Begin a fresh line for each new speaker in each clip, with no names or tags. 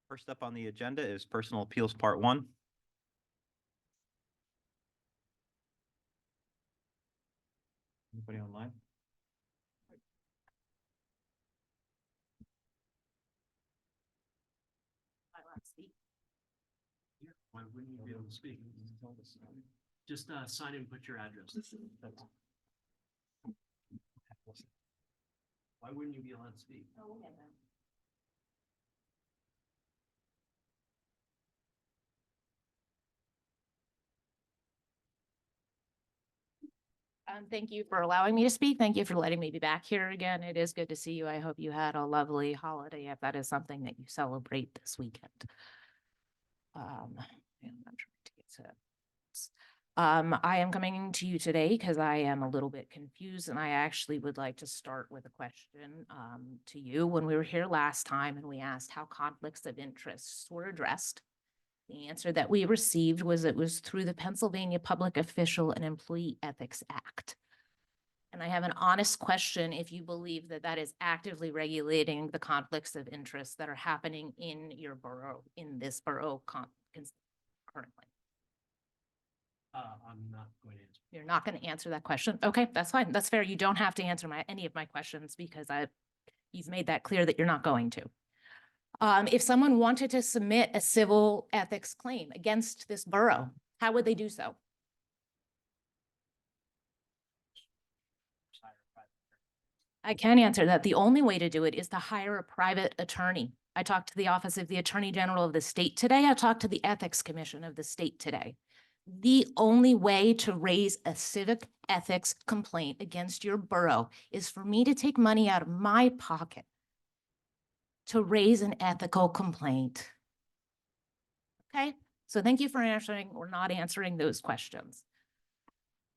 First up on the agenda is Personal Appeals Part 1. Anybody online?
Why wouldn't you be able to speak? Just sign in and put your address. Why wouldn't you be allowed to speak?
Thank you for allowing me to speak. Thank you for letting me be back here again. It is good to see you. I hope you had a lovely holiday, if that is something that you celebrate this weekend. And I'm trying to get to this. I am coming to you today because I am a little bit confused, and I actually would like to start with a question to you. When we were here last time and we asked how conflicts of interests were addressed, the answer that we received was it was through the Pennsylvania Public Official and Employee Ethics Act. And I have an honest question if you believe that that is actively regulating the conflicts of interest that are happening in your borough, in this borough currently.
I'm not going to answer.
You're not going to answer that question. Okay, that's fine. That's fair. You don't have to answer any of my questions because you've made that clear that you're not going to. If someone wanted to submit a civil ethics claim against this borough, how would they do so? I can answer that. The only way to do it is to hire a private attorney. I talked to the Office of the Attorney General of the state today. I talked to the Ethics Commission of the state today. The only way to raise a civic ethics complaint against your borough is for me to take money out of my pocket to raise an ethical complaint. Okay, so thank you for answering or not answering those questions.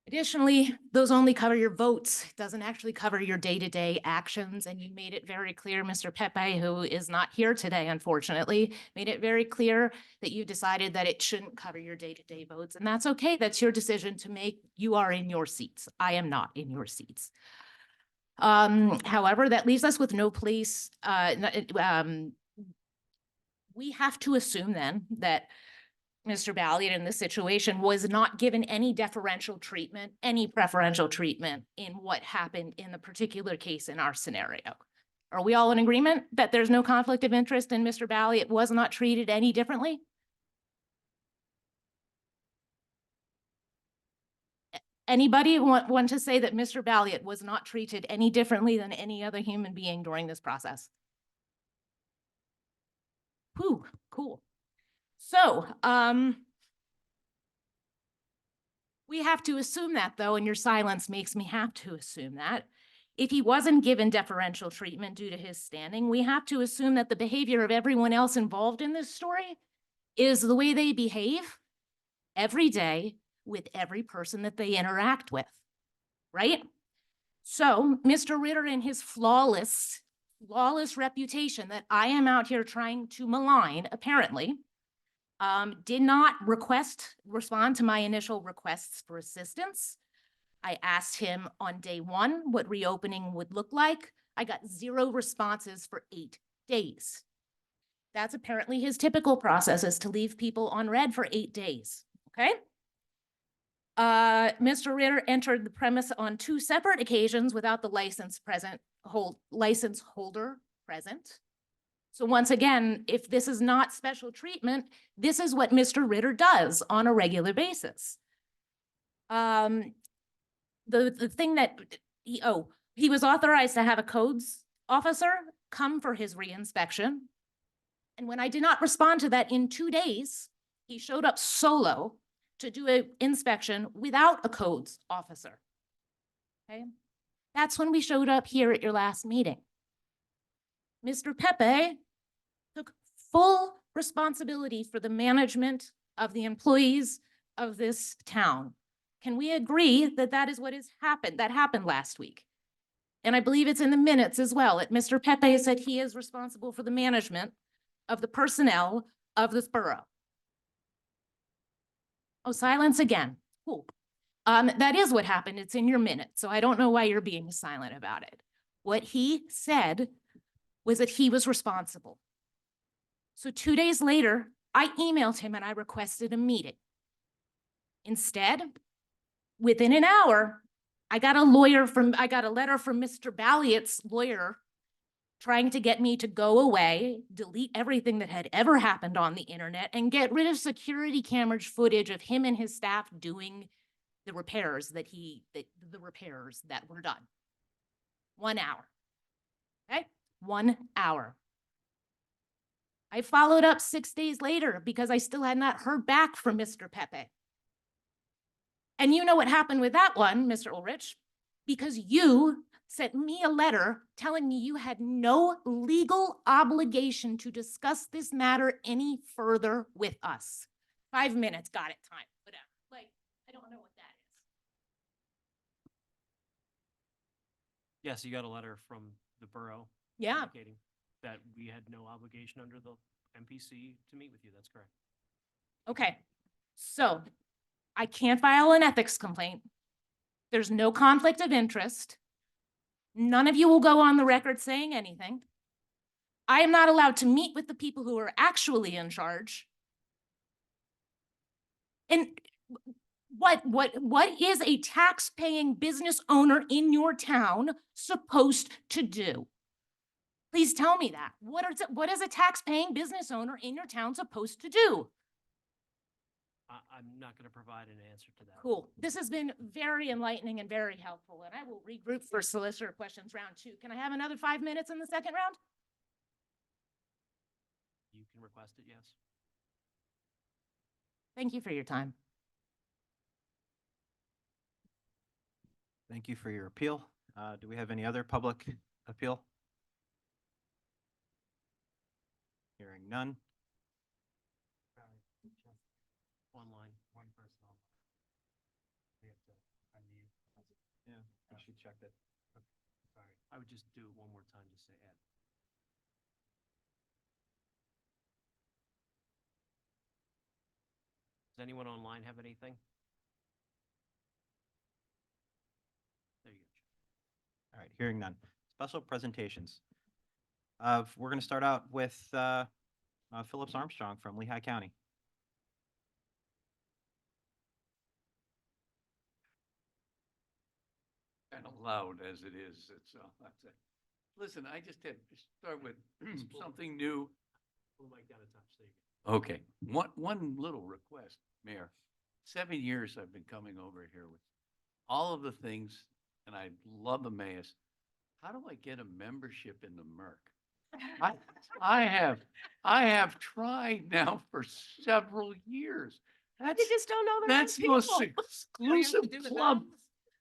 Additionally, those only cover your votes. It doesn't actually cover your day-to-day actions. And you made it very clear, Mr. Pepe, who is not here today, unfortunately, made it very clear that you decided that it shouldn't cover your day-to-day votes. And that's okay. That's your decision to make. You are in your seats. I am not in your seats. However, that leaves us with no place. We have to assume then that Mr. Balliet in this situation was not given any deferential treatment, any preferential treatment in what happened in the particular case in our scenario. Are we all in agreement that there's no conflict of interest and Mr. Balliet was not treated any differently? Anybody want to say that Mr. Balliet was not treated any differently than any other human being during this process? Whew, cool. So, we have to assume that though, and your silence makes me have to assume that. If he wasn't given deferential treatment due to his standing, we have to assume that the behavior of everyone else involved in this story is the way they behave every day with every person that they interact with, right? So Mr. Ritter and his flawless reputation that I am out here trying to malign, apparently, did not respond to my initial requests for assistance. I asked him on day one what reopening would look like. I got 0 responses for 8 days. That's apparently his typical process, is to leave people on red for 8 days, okay? Mr. Ritter entered the premise on 2 separate occasions without the license holder present. So once again, if this is not special treatment, this is what Mr. Ritter does on a regular basis. The thing that, he was authorized to have a codes officer come for his reinspection. And when I did not respond to that in 2 days, he showed up solo to do an inspection without a codes officer. Okay, that's when we showed up here at your last meeting. Mr. Pepe took full responsibility for the management of the employees of this town. Can we agree that that is what has happened? That happened last week. And I believe it's in the minutes as well. That Mr. Pepe said he is responsible for the management of the personnel of this borough. Oh, silence again. Cool. That is what happened. It's in your minutes, so I don't know why you're being silent about it. What he said was that he was responsible. So 2 days later, I emailed him and I requested a meeting. Instead, within an hour, I got a letter from Mr. Balliott's lawyer trying to get me to go away, delete everything that had ever happened on the internet, and get rid of security camera footage of him and his staff doing the repairs that were done. 1 hour. Okay? 1 hour. I followed up 6 days later because I still had not heard back from Mr. Pepe. And you know what happened with that one, Mr. Ulrich? Because you sent me a letter telling me you had no legal obligation to discuss this matter any further with us. 5 minutes, got it, time, whatever. Like, I don't know what that is.
Yes, you got a letter from the borough.
Yeah.
Indicating that we had no obligation under the MPC to meet with you. That's correct.
Okay, so I can't file an ethics complaint. There's no conflict of interest. None of you will go on the record saying anything. I am not allowed to meet with the people who are actually in charge. And what is a tax-paying business owner in your town supposed to do? Please tell me that. What is a tax-paying business owner in your town supposed to do?
I'm not going to provide an answer to that.
Cool. This has been very enlightening and very helpful, and I will regroup for solicitor questions round 2. Can I have another 5 minutes in the second round?
You can request it, yes.
Thank you for your time.
Thank you for your appeal. Do we have any other public appeal? Hearing none.
Online.
One person on. We have to unmute.
Yeah, I should check that.
Sorry.
I would just do it one more time, just say add. Does anyone online have anything? There you go.
All right, hearing none. Special presentations. We're going to start out with Phillips Armstrong from Lehigh County.
Kind of loud as it is, it's, that's it. Listen, I just had to start with something new.
Oh my God, a touch. There you go.
Okay, one little request, Mayor. 7 years I've been coming over here with all of the things, and I love Emmaus. How do I get a membership in the Merc? I have tried now for several years. That's,
You just don't know the right
that's the most
people.
exclusive club.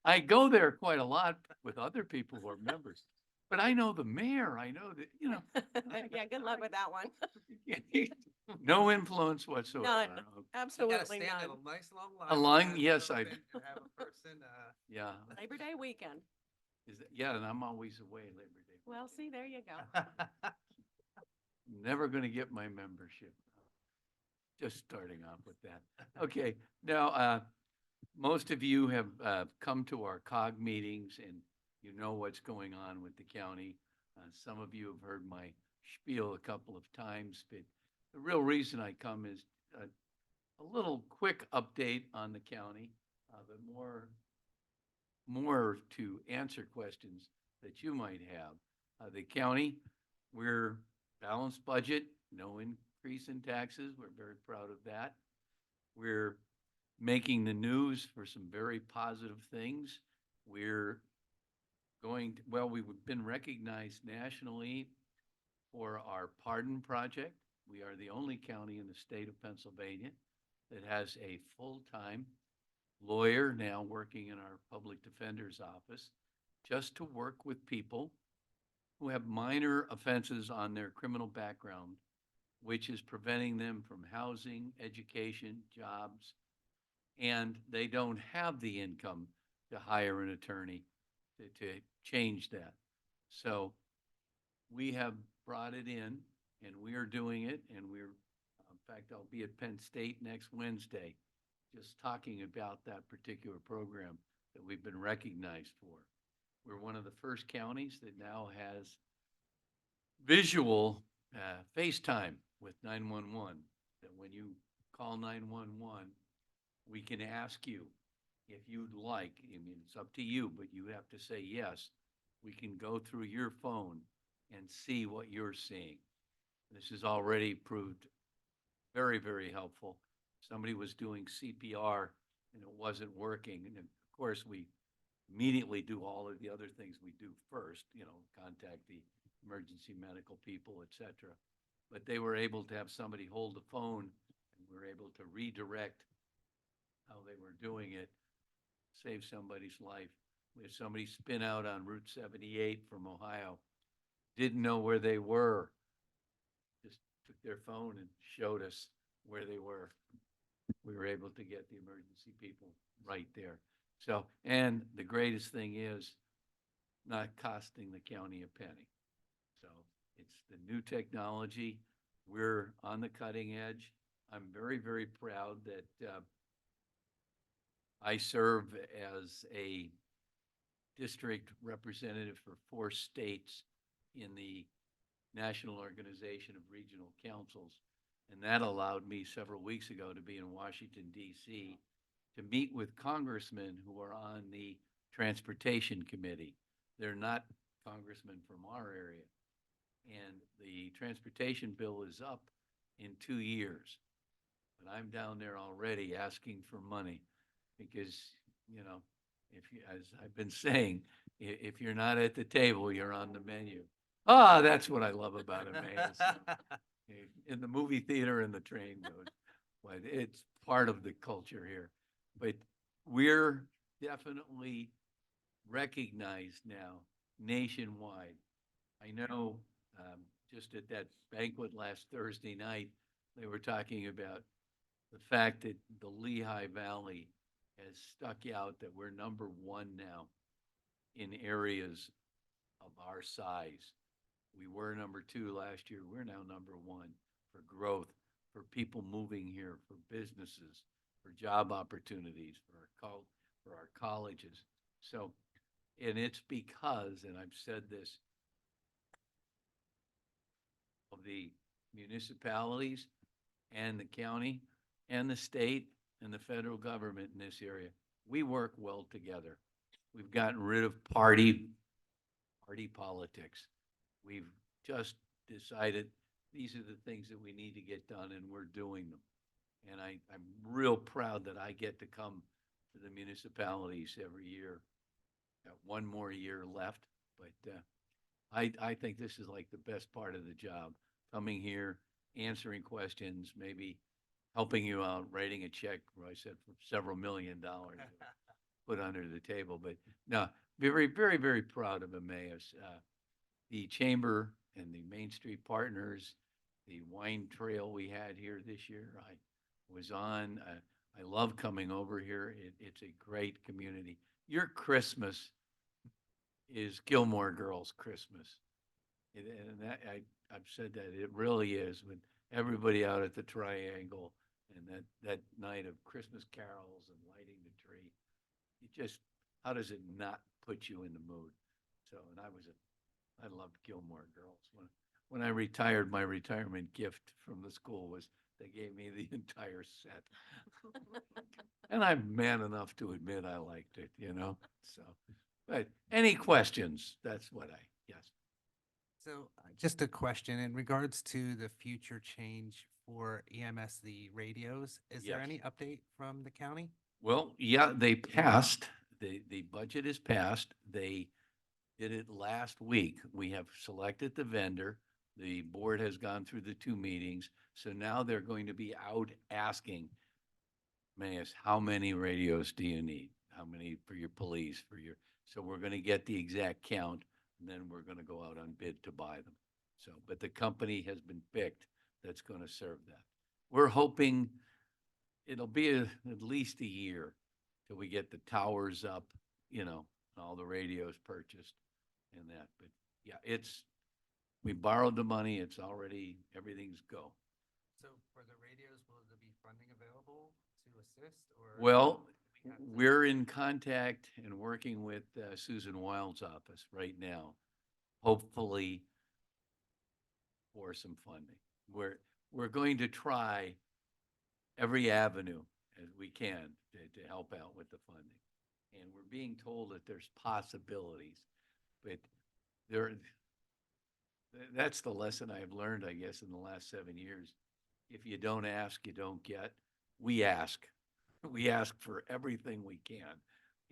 I go there quite a lot with other people who are members, but I know the mayor, I know that, you know.
Yeah, good luck with that one.
No influence whatsoever.
None.
Okay.
You gotta
Absolutely
stand in
none.
a nice long line.
A line,
and
yes,
then
I-
you have a person,
Yeah,
Labor Day weekend.
yeah, and I'm always away Labor Day.
Well, see, there you go.
Never gonna get my membership. Just starting off with that. Okay, now, most of you have, come to our COG meetings and you know what's going on with the county. Some of you have heard my spiel a couple of times, but the real reason I come is a little quick update on the county, but more to answer questions that you might have. The county, we're balanced budget, no increase in taxes. We're very proud of that. We're making the news for some very positive things. We're we've been recognized nationally for our pardon project. We are the only county in the state of Pennsylvania that has a full-time lawyer now working in our public defender's office just to work with people who have minor offenses on their criminal background, which is preventing them from housing, education, jobs, and they don't have the income to hire an attorney to change that. So we have brought it in and we are doing it and we're fact, I'll be at Penn State next Wednesday, just talking about that particular program that we've been recognized for. We're one of the first counties that now has visual FaceTime with 911, that when you call 911, we can ask you if you'd like. I mean, it's up to you, but you have to say yes. We can go through your phone and see what you're seeing. This has already proved very, very helpful. Somebody was doing CPR and it wasn't working. And of course, we immediately do all of the other things we do first, you know, contact the emergency medical people, et cetera. But they were able to have somebody hold the phone and we were able to redirect how they were doing it, save somebody's life. We had somebody spin out on Route 78 from Ohio, didn't know where they were, just took their phone and showed us where they were. We were able to get the emergency people right there. So, and the greatest thing is not costing the county a penny. So it's the new technology. We're on the cutting edge. I'm very, very proud that I serve as a district representative for 4 states in the National Organization of Regional Councils. And that allowed me several weeks ago to be in Washington, D.C., to meet with congressmen who are on the Transportation Committee. They're not congressmen from our area. And the transportation bill is up in 2 years. But I'm down there already asking for money because, you know, if you, as I've been saying, if you're not at the table, you're on the menu. Ah, that's what I love about Emmaus. In the movie theater and the train goes, but it's part of the culture here. But we're definitely recognized now nationwide. I know just at that banquet last Thursday night, they were talking about the fact that the Lehigh Valley has stuck out that we're #1 now in areas of our size. We were #2 last year. We're now #1 for growth, for people moving here, for businesses, for job opportunities, for our colleges. So, and it's because, and I've said this, of the municipalities and the county and the state and the federal government in this area. We work well together. We've gotten rid of party politics. We've just decided these are the things that we need to get done and we're doing them. And I'm real proud that I get to come to the municipalities every year. Got 1 more year left, but I think this is like the best part of the job. Coming here, answering questions, maybe helping you out, writing a check, where I said for several $1 million put under the table. But no, very, very, very proud of Emmaus. The Chamber and the Main Street Partners, the wine trail we had here this year, I was on. I love coming over here. It's a great community. Your Christmas is Gilmore Girls Christmas. And that, I've said that it really is, when everybody out at the Triangle and that night of Christmas carols and lighting the tree, it just, how does it not put you in the mood? So, and I loved Gilmore Girls. When I retired, my retirement gift from the school was they gave me the entire set. And I'm man enough to admit I liked it, you know, so. But any questions? That's what yes.
So just a question in regards to the future change for EMS, the radios, is there
Yes.
any update from the county?
Well, yeah, they passed, the budget is passed. They did it last week. We have selected the vendor. The board has gone through the 2 meetings. So now they're going to be out asking, Mayes, how many radios do you need? How many for your police, so we're going to get the exact count and then we're going to go out on bid to buy them. So, but the company has been picked that's going to serve that. We're hoping it'll be at least a year till we get the towers up, you know, and all the radios purchased and that. But yeah, we borrowed the money. It's already, everything's go.
So for the radios, will there be funding available to assist or?
Well,
we have to-
we're in contact and working with Susan Wild's office right now, hopefully for some funding. We're going to try every avenue as we can to help out with the funding. And we're being told that there's possibilities, but that's the lesson I've learned, I guess, in the last 7 years. If you don't ask, you don't get. We ask. We ask for everything we can.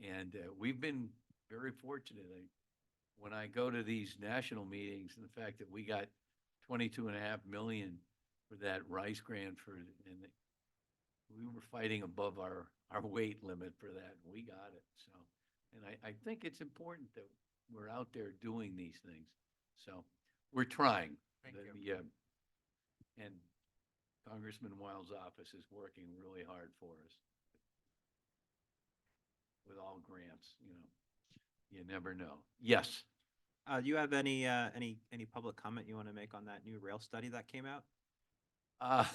And we've been very fortunate. When I go to these national meetings, and the fact that we got 22.5 million for that Rice grant and we were fighting above our weight limit for that, and we got it. So, and I think it's important that we're out there doing these things. So we're trying.
Thank
The-
you.
And Congressman Wild's office is working really hard for us with all grants, you never know. Yes.
Do you have any public comment you want to make on that new rail study that came out?
Uh,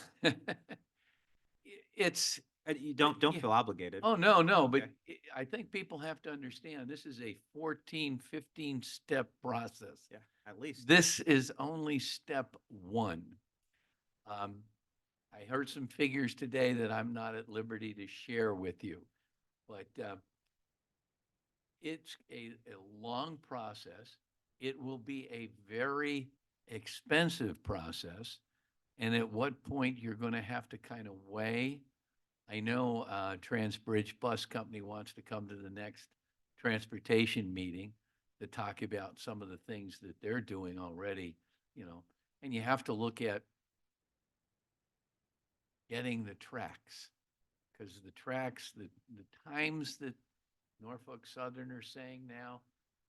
It's,
You don't
yeah.
feel obligated.
oh, no, but
Okay.
I think people have to understand, this is a 14, 15-step process.
Yeah, at least.
This is only step one. I heard some figures today that I'm not at liberty to share with you, but it's a long process. It will be a very expensive process. And at what point you're going to have to kind of weigh. I know Transbridge Bus Company wants to come to the next transportation meeting to talk about some of the things that they're doing already, and you have to look at getting the tracks. Because the tracks, the times that Norfolk Southern are saying now,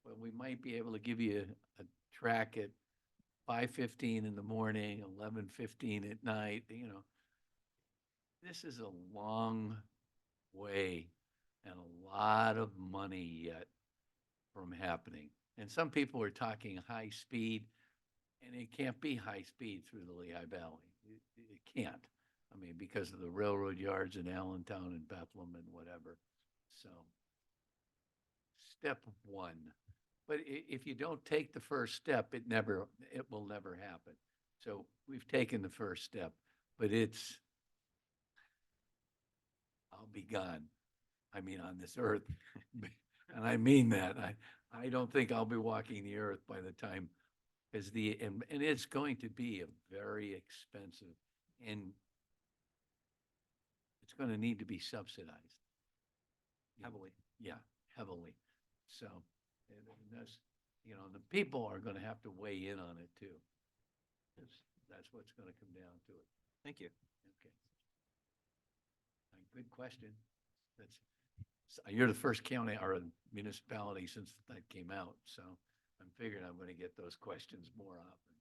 well, we might be able to give you a track at 5:15 in the morning, 11:15 at night, This is a long way and a lot of money yet from happening. And some people are talking high speed, and it can't be high speed through the Lehigh Valley. It can't. I mean, because of the railroad yards in Allentown and Bethlehem and whatever. So, step one. But if you don't take the first step, it will never happen. So we've taken the first step, but I'll be gone. I mean, on this earth. And I mean that. I don't think I'll be walking the earth by the time, and it's going to be a very expensive, and it's going to need to be subsidized.
Heavily.
Yeah, heavily. So, and that's, the people are going to have to weigh in on it too. That's what's going to come down to it.
Thank you.
Okay. Good question. You're the first county or municipality since that came out, so I'm figuring I'm going to get those questions more often.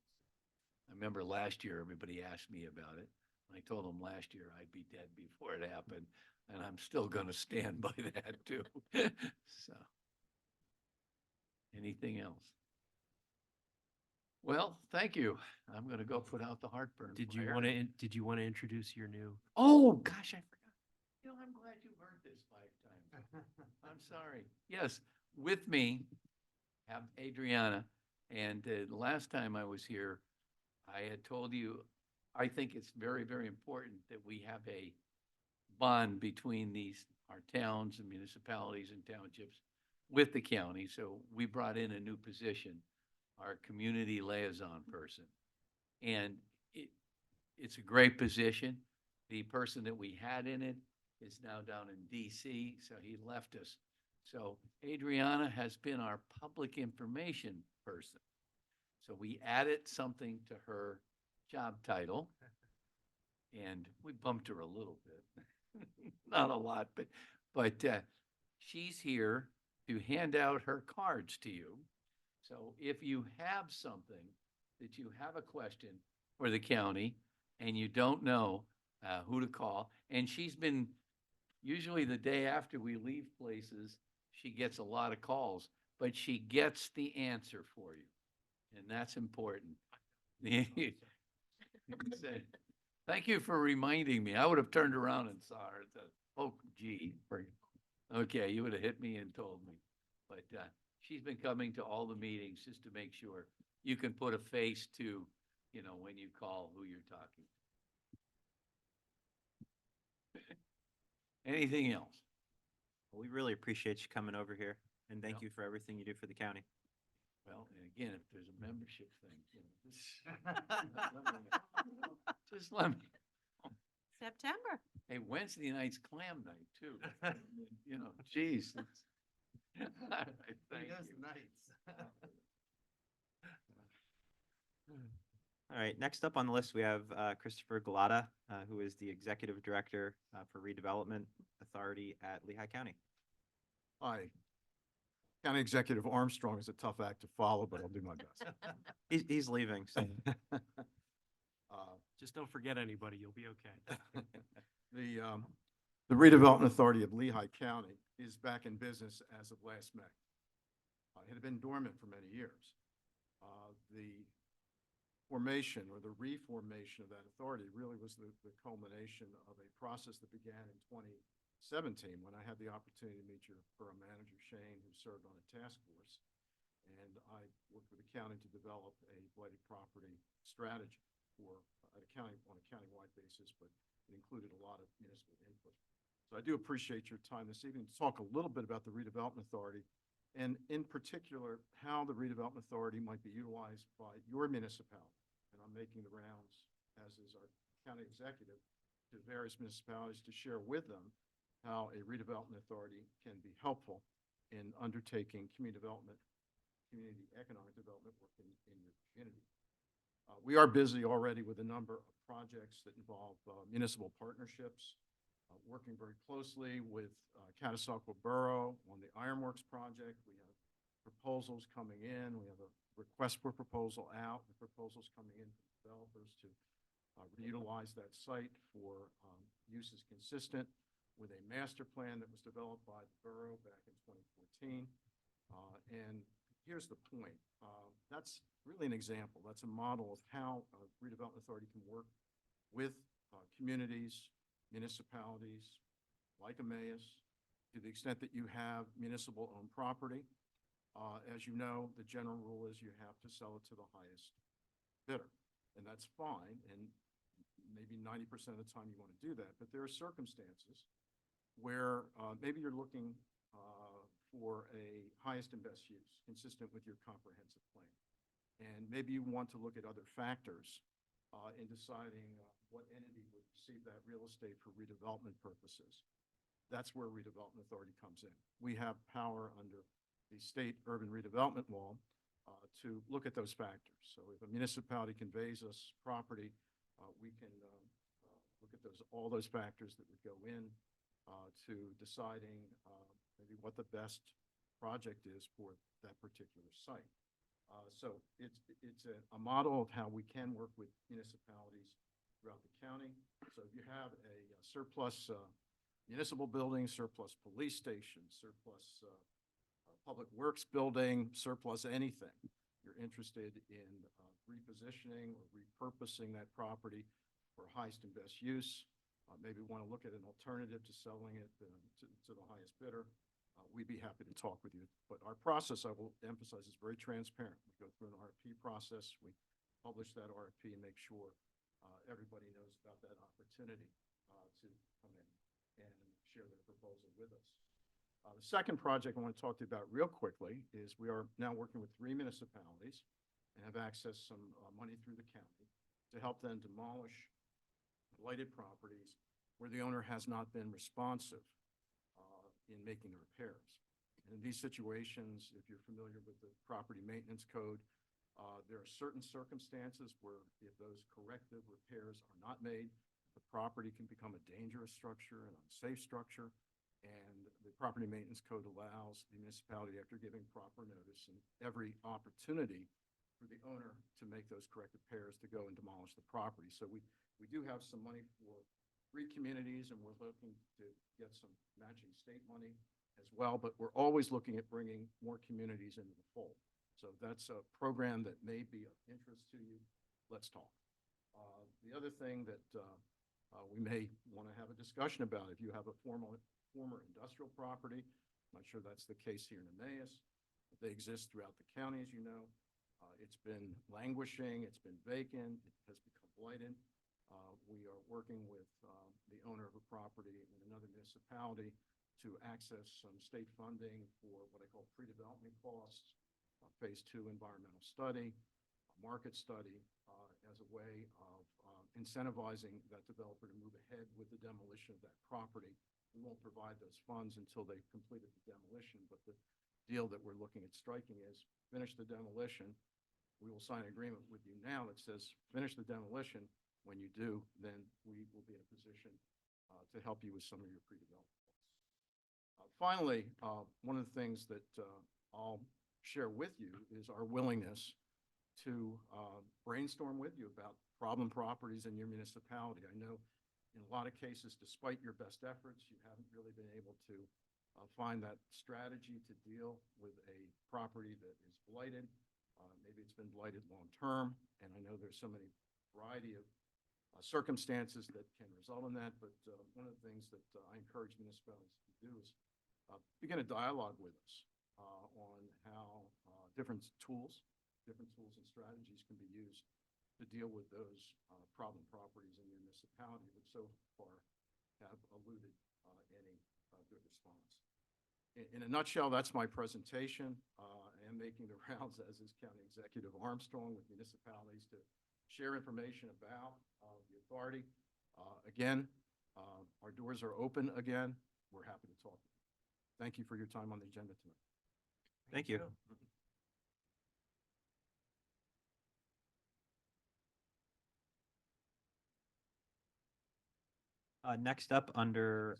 I remember last year, everybody asked me about it. I told them last year I'd be dead before it happened, and I'm still going to stand by that too. So, anything else? Well, thank you. I'm going to go put out the heartburn.
Did you
fire.
want to, did you want to introduce your new?
Oh, gosh, I forgot. I'm glad you heard this 5 times. I'm sorry. Yes, with me, have Adriana. And the last time I was here, I had told you, I think it's very, very important that we have a bond between our towns and municipalities and townships with the county. So we brought in a new position, our community liaison person. And it's a great position. The person that we had in it is now down in DC, so he left us. So Adriana has been our public information person. So we added something to her job title, and we bumped her a little bit. Not a lot, but she's here to hand out her cards to you. So if you have something that you have a question for the county and you don't know who to call, and she's been, usually the day after we leave places, she gets a lot of calls, but she gets the answer for you. And that's important. Thank you for reminding me. I would have turned around and saw her. Oh, gee. Okay, you would have hit me and told me. But she's been coming to all the meetings just to make sure you can put a face to, when you call who you're talking to. Anything else?
We really appreciate you coming over here, and thank
Yep.
you for everything you do for the county.
Well, and again, if there's a membership thing, just let me.
September.
Hey, Wednesday night's clam night too. Geez. Thank you.
All right, next up on the list, we have Christopher Galata, who is the Executive Director for Redevelopment Authority at Lehigh County.
Hi. County Executive Armstrong is a tough act to follow, but I'll do my best.
He's leaving, so
Just don't forget anybody, you'll be okay.
The Redevelopment Authority of Lehigh County is back in business as of last May. It had been dormant for many years. The formation or the reformation of that authority really was the culmination of a process that began in 2017 when I had the opportunity to meet your borough manager, Shane, who served on a task force. And I worked with the county to develop a blighted property strategy for on a countywide basis, but it included a lot of municipal input. So I do appreciate your time this evening to talk a little bit about the Redevelopment Authority, and in particular, how the Redevelopment Authority might be utilized by your municipality. And I'm making the rounds, as is our county executive, to various municipalities to share with them how a redevelopment authority can be helpful in undertaking community economic development work in your community. We are busy already with a number of projects that involve municipal partnerships, working very closely with Catasauqua Borough on the Ironworks project. We have proposals coming in. We have a request for proposal out, with proposals coming in from developers to reutilize that site for uses consistent with a master plan that was developed by the borough back in 2014. And here's the point. That's really an example. That's a model of how a redevelopment authority can work with communities, municipalities, like Emmaus, to the extent that you have municipal-owned property. As you know, the general rule is you have to sell it to the highest bidder, and that's fine. And maybe 90% of the time you want to do that, but there are circumstances where maybe you're looking for a highest and best use consistent with your comprehensive plan. And maybe you want to look at other factors in deciding what entity would receive that real estate for redevelopment purposes. That's where redevelopment authority comes in. We have power under the state urban redevelopment law to look at those factors. So if a municipality conveys us property, we can look at all those factors that would go in to deciding maybe what the best project is for that particular site. So it's a model of how we can work with municipalities throughout the county. So if you have a surplus municipal building, surplus police station, surplus public works building, surplus anything, you're interested in repositioning or repurposing that property for highest and best use, maybe want to look at an alternative to selling it to the highest bidder, we'd be happy to talk with you. But our process, I will emphasize, is very transparent. We go through an RFP process. We publish that RFP and make sure everybody knows about that opportunity to come in and share their proposal with us. The second project I want to talk to you about real quickly is we are now working with 3 municipalities and have accessed some money through the county to help them demolish blighted properties where the owner has not been responsive in making the repairs. And in these situations, if you're familiar with the property maintenance code, there are certain circumstances where if those corrective repairs are not made, the property can become a dangerous structure, an unsafe structure. And the property maintenance code allows the municipality, after giving proper notice and every opportunity for the owner to make those corrective repairs, to go and demolish the property. So we do have some money for 3 communities, and we're looking to get some matching state money as well, but we're always looking at bringing more communities into the fold. So that's a program that may be of interest to you. Let's talk. The other thing that we may want to have a discussion about, if you have a former industrial property, I'm not sure that's the case here in Emmaus, but they exist throughout the county, as you know. It's been languishing, it's been vacant, it has become blighted. We are working with the owner of a property in another municipality to access some state funding for what I call pre-development costs, phase 2 environmental study, a market study, as a way of incentivizing that developer to move ahead with the demolition of that property. We won't provide those funds until they've completed the demolition, but the deal that we're looking at striking is finish the demolition. We will sign an agreement with you now that says finish the demolition. When you do, then we will be in a position to help you with some of your pre-development costs. Finally, one of the things that I'll share with you is our willingness to brainstorm with you about problem properties in your municipality. I know in a lot of cases, despite your best efforts, you haven't really been able to find that strategy to deal with a property that is blighted. Maybe it's been blighted long-term, and I know there's so many variety of circumstances that can result in that, but one of the things that I encourage municipalities to do is begin a dialogue with us on how different tools and strategies can be used to deal with those problem properties in your municipality, which so far have eluded any good response. In a nutshell, that's my presentation. I am making the rounds, as is County Executive Armstrong, with municipalities to share information about the authority. Again, our doors are open again. We're happy to talk. Thank you for your time on the agenda tonight.
Thank you. Next up, under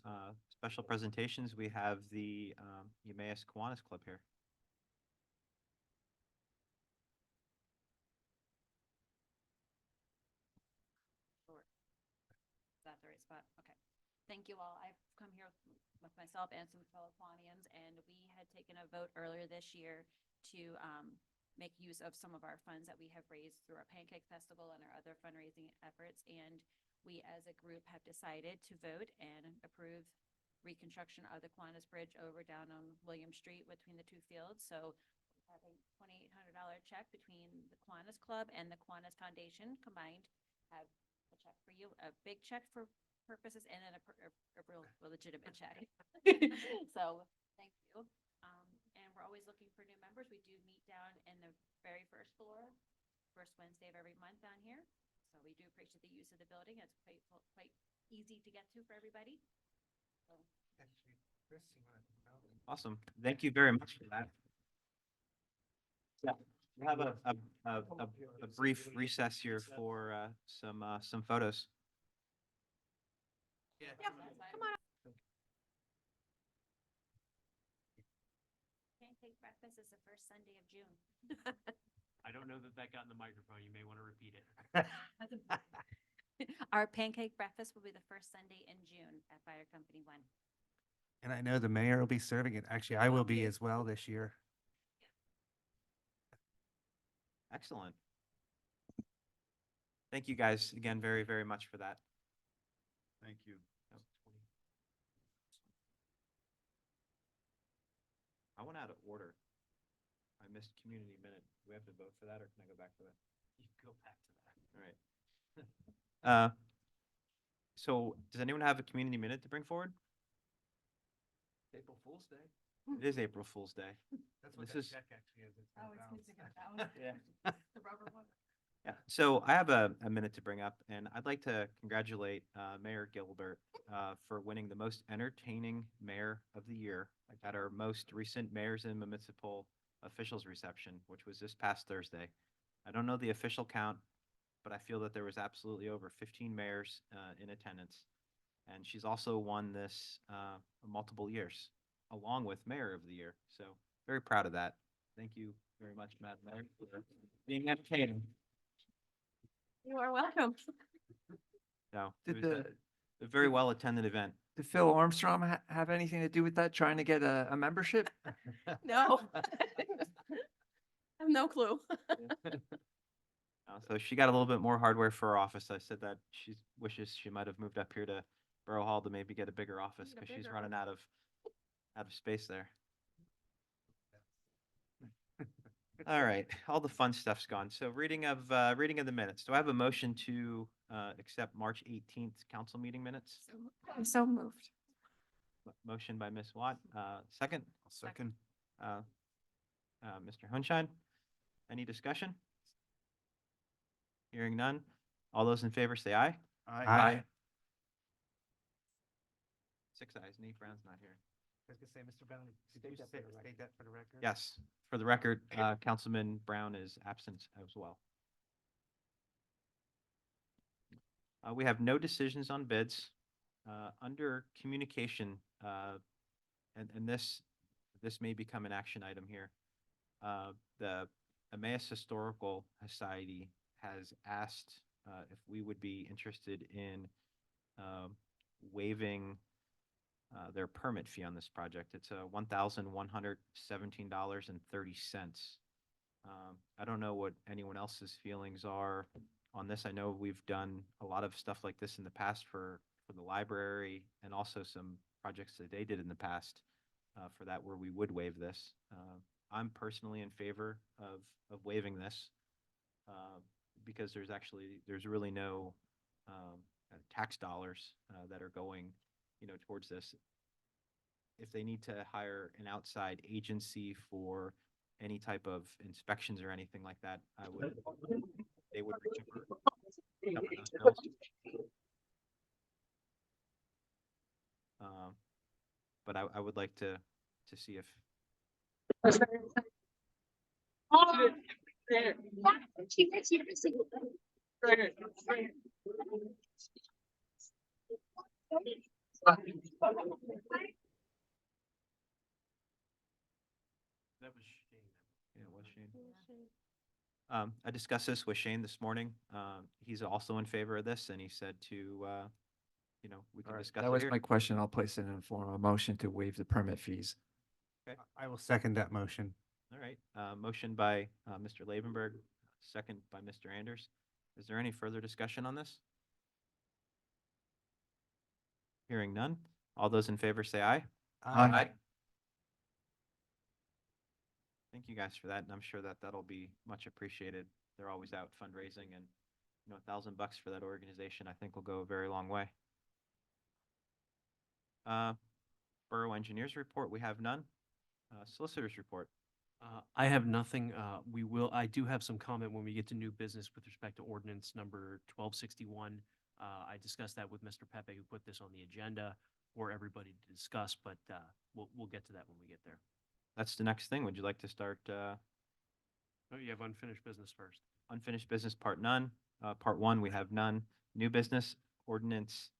special presentations, we have the Emmaus Kiwanis Club here.
Is that the right spot? Okay. Thank you all. I've come here with myself and some fellow Quanians, and we had taken a vote earlier this year to make use of some of our funds that we have raised through our Pancake Festival and our other fundraising efforts. And we as a group have decided to vote and approve reconstruction of the Kiwanis Bridge over down on William Street between the two fields. So we have a $2,800 check between the Kiwanis Club and the Kiwanis Foundation combined. Have a check for you, a big check for purposes, and then a real legitimate check. So thank you. And we're always looking for new members. We do meet down in the very first floor, first Wednesday of every month down here. So we do appreciate the use of the building. It's quite easy to get to for everybody. So
Actually, Chris, you want to come out?
Awesome. Thank you very much for that. Yeah, we'll have a brief recess here for some photos.
Yeah.
Yep, come on.
Pancake breakfast is the first Sunday of June.
I don't know that got in the microphone. You may want to repeat it.
Our pancake breakfast will be the first Sunday in June at Fire Company 1.
And I know the mayor will be serving it. Actually, I will be as well this year.
Excellent. Thank you guys again very, very much for that.
Thank you.
I went out of order. I missed community minute. Do we have to vote for that, or can I go back to that?
You can go back to that.
All right. So does anyone have a community minute to bring forward?
April Fool's Day.
It is April Fool's Day.
That's
what that This is-
check actually is.
Oh, it's missing a vowel.
Yeah.
The rubber one.
Yeah, so I have a minute to bring up, and I'd like to congratulate Mayor Gilbert for winning the most entertaining mayor of the year at our most recent mayors and municipal officials reception, which was this past Thursday. I don't know the official count, but I feel that there was absolutely over 15 mayors in attendance. And she's also won this multiple years, along with Mayor of the Year. So very proud of that. Thank you very much, Madam Mayor, for being entertaining.
You are welcome.
So it
Did
was a very well-attended event.
Did Phil Armstrong have anything to do with that, trying to get a membership?
No. I have no clue.
So she got a little bit more hardware for her office. I said that she wishes she might have moved up here to Borough Hall to maybe get a bigger office
Need a
because she's
bigger
running out of space there. All right, all the fun stuff's gone. So reading of the minutes. Do I have a motion to accept March 18th council meeting minutes?
So moved.
Motion by Ms. Watt, second,
I'll second.
Mr. Hunshine. Any discussion? Hearing none. All those in favor say aye.
Aye.
6 ayes. Nate Brown's not here.
I was gonna say, Mr. Brown, did you state that for the record?
Yes, for the record, Councilman Brown is absent as well. We have no decisions on bids. Under communication, and this may become an action item here. The Emmaus Historical Society has asked if we would be interested in waiving their permit fee on this project. It's $1,117.30. I don't know what anyone else's feelings are on this. I know we've done a lot of stuff like this in the past for the library and also some projects that they did in the past for that where we would waive this. I'm personally in favor of waiving this because there's really no tax dollars that are going towards this. If they need to hire an outside agency for any type of inspections or anything like that, they would recover some of those bills. But I would like to see if
That was Shane.
Yeah, it was Shane. I discussed this with Shane this morning. He's also in favor of this, and he said we can
All right,
discuss
that
it
was
here.
my question. I'll place it in form of a motion to waive the permit fees.
I will second that motion.
All right, motion by Mr. Lavenberg, second by Mr. Anders. Is there any further discussion on this? Hearing none. All those in favor say aye. Thank you guys for that, and I'm sure that that'll be much appreciated. They're always out fundraising, and $1,000 for that organization, I think will go a very long way. Borough engineers report, we have none. Solicitors report.
I have nothing. I do have some comment when we get to new business with respect to ordinance number 1261. I discussed that with Mr. Pepe, who put this on the agenda for everybody to discuss, but we'll get to that when we get there.
That's the next thing. Would you like to start
Oh, you have unfinished business first.
unfinished business part none? Part one, we have none. New business ordinance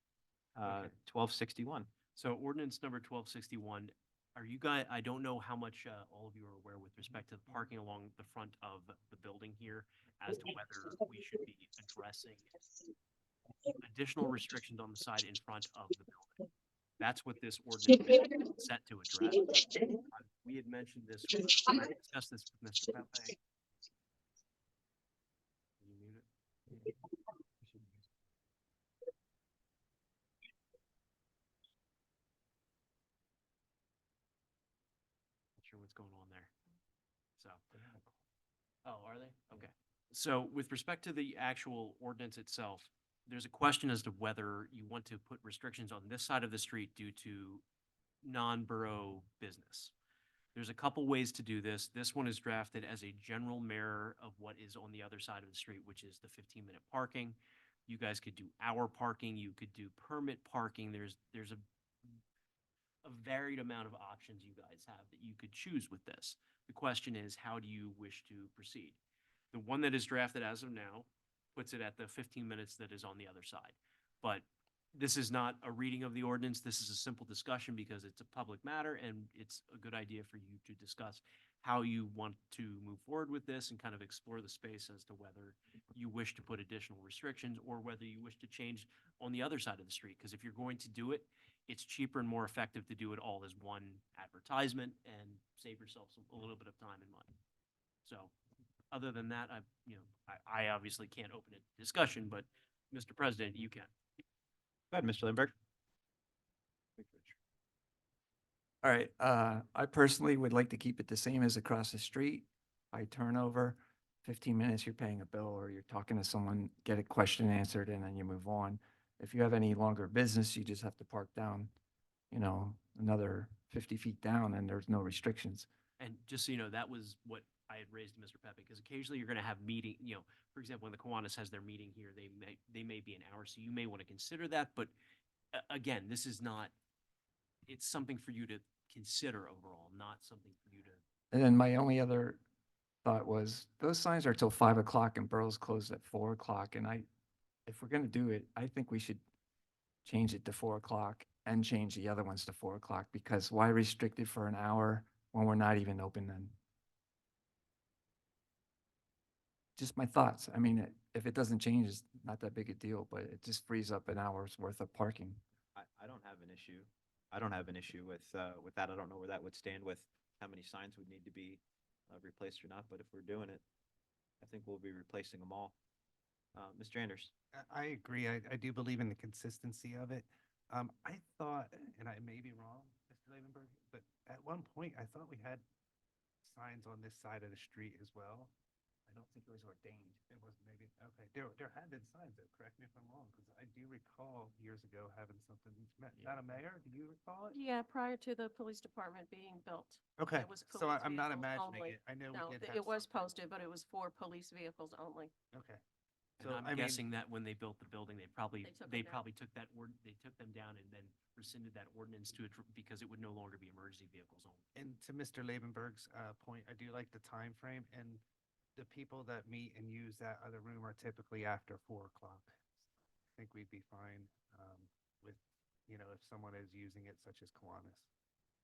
Okay.
1261.
So ordinance number 1261, are you guys, I don't know how much all of you are aware with respect to the parking along the front of the building here as to whether we should be addressing additional restrictions on the side in front of the building. That's what this ordinance is set to address. We had mentioned this, I discussed this with Mr. Pepe. Can you mute it? Not sure what's going on there. So. Oh, are they? Okay. So with respect to the actual ordinance itself, there's a question as to whether you want to put restrictions on this side of the street due to non-borough business. There's a couple ways to do this. This one is drafted as a general mirror of what is on the other side of the street, which is the 15-minute parking. You guys could do hour parking, you could do permit parking. There's a varied amount of options you guys have that you could choose with this. The question is, how do you wish to proceed? The one that is drafted as of now puts it at the 15 minutes that is on the other side. But this is not a reading of the ordinance. This is a simple discussion because it's a public matter and it's a good idea for you to discuss how you want to move forward with this and kind of explore the space as to whether you wish to put additional restrictions or whether you wish to change on the other side of the street. Because if you're going to do it, it's cheaper and more effective to do it all as one advertisement and save yourself a little bit of time and money. So Other than that, I obviously can't open a discussion, but Mr. President, you can.
Go ahead, Mr. Lindberg.
All right, I personally would like to keep it the same as across the street. By turnover, 15 minutes, you're paying a bill or you're talking to someone, get a question answered, and then you move on. If you have any longer business, you just have to park down, another 50 feet down and there's no restrictions.
And just so you know, that was what I had raised to Mr. Pepe, because occasionally you're gonna have meeting, for example, when the Kiwanis has their meeting here, they may be an hour, so you may want to consider that, but again, this is not, it's something for you to consider overall, not something for you to.
And then my only other thought was, those signs are till 5 o'clock and Burroughs closed at 4 o'clock. And if we're gonna do it, I think we should change it to 4 o'clock and change the other ones to 4 o'clock, because why restrict it for an hour when we're not even open then? Just my thoughts. I mean, if it doesn't change, it's not that big a deal, but it just frees up an hour's worth of parking.
I don't have an issue. I don't have an issue with that. I don't know where that would stand with how many signs would need to be replaced or not, but if we're doing it, I think we'll be replacing them all. Mr. Anders?
I agree. I do believe in the consistency of it. I thought, and I may be wrong, Mr. Levenberg, but at one point I thought we had signs on this side of the street as well. I don't think it was ordained. It was maybe, okay. There had been signs though, correct me if I'm wrong, because I do recall years ago having something, Madam Mayor, do you recall it?
Yeah, prior to the police department being built.
Okay,
It was
so
police
I'm not
vehicles
imagining
only.
it. I know
No,
we did have
it was
something.
posted, but it was for police vehicles only.
Okay.
And
So,
I'm guessing that when they built the building, they probably,
They took
they
them down.
probably took that they took them down and then rescinded that ordinance because it would no longer be emergency vehicles only.
And to Mr. Labenberg's point, I do like the time frame, and the people that meet and use that other room are typically after 4 o'clock. I think we'd be fine with, if someone is using it, such as Kiwanis.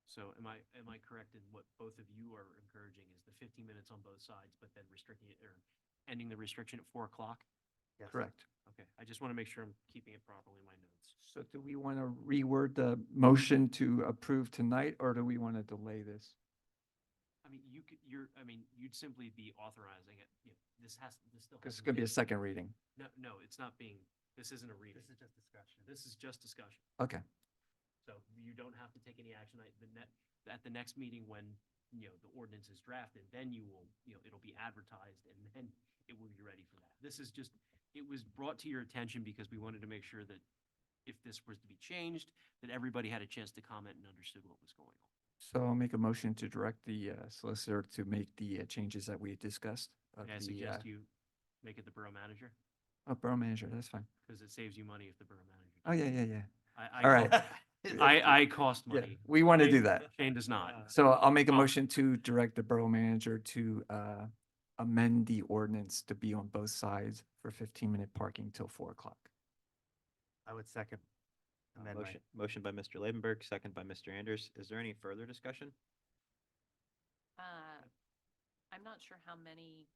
So am I correct in what both of you are encouraging is the 15 minutes on both sides, but then restricting it or ending the restriction at 4 o'clock?
Yes.
Correct.
Okay, I just want to make sure I'm keeping it properly in my notes.
So do we want to reword the motion to approve tonight, or do we want to delay this?
I mean, you'd simply be authorizing it, this still.
Because it's
hasn't
going to be a
been-
second reading.
No, it's not being, this isn't a reading.
This is just discussion.
This is just discussion.
Okay.
So you don't have to take any action. At the next meeting when, the ordinance is drafted, then you will, it'll be advertised and then it will be ready for that. This is just, it was brought to your attention because we wanted to make sure that if this was to be changed, that everybody had a chance to comment and understood what was going on.
So I'll make a motion to direct the solicitor to make the changes that we discussed. of
May I
the,
suggest you make it the borough manager?
Borough manager, that's fine.
Because it saves you money if the borough manager.
Oh,
does
yeah,
it.
yeah, yeah.
I
All right.
I cost
Yeah,
money.
we want to do
Shane-
that.
Shane does not.
So I'll make a
Oh.
motion to direct the borough manager to amend the ordinance to be on both sides for 15-minute parking till 4 o'clock.
I would second. amendment.
Motion by Mr. Labenberg, second by Mr. Anders. Is there any further discussion?
I'm not sure how many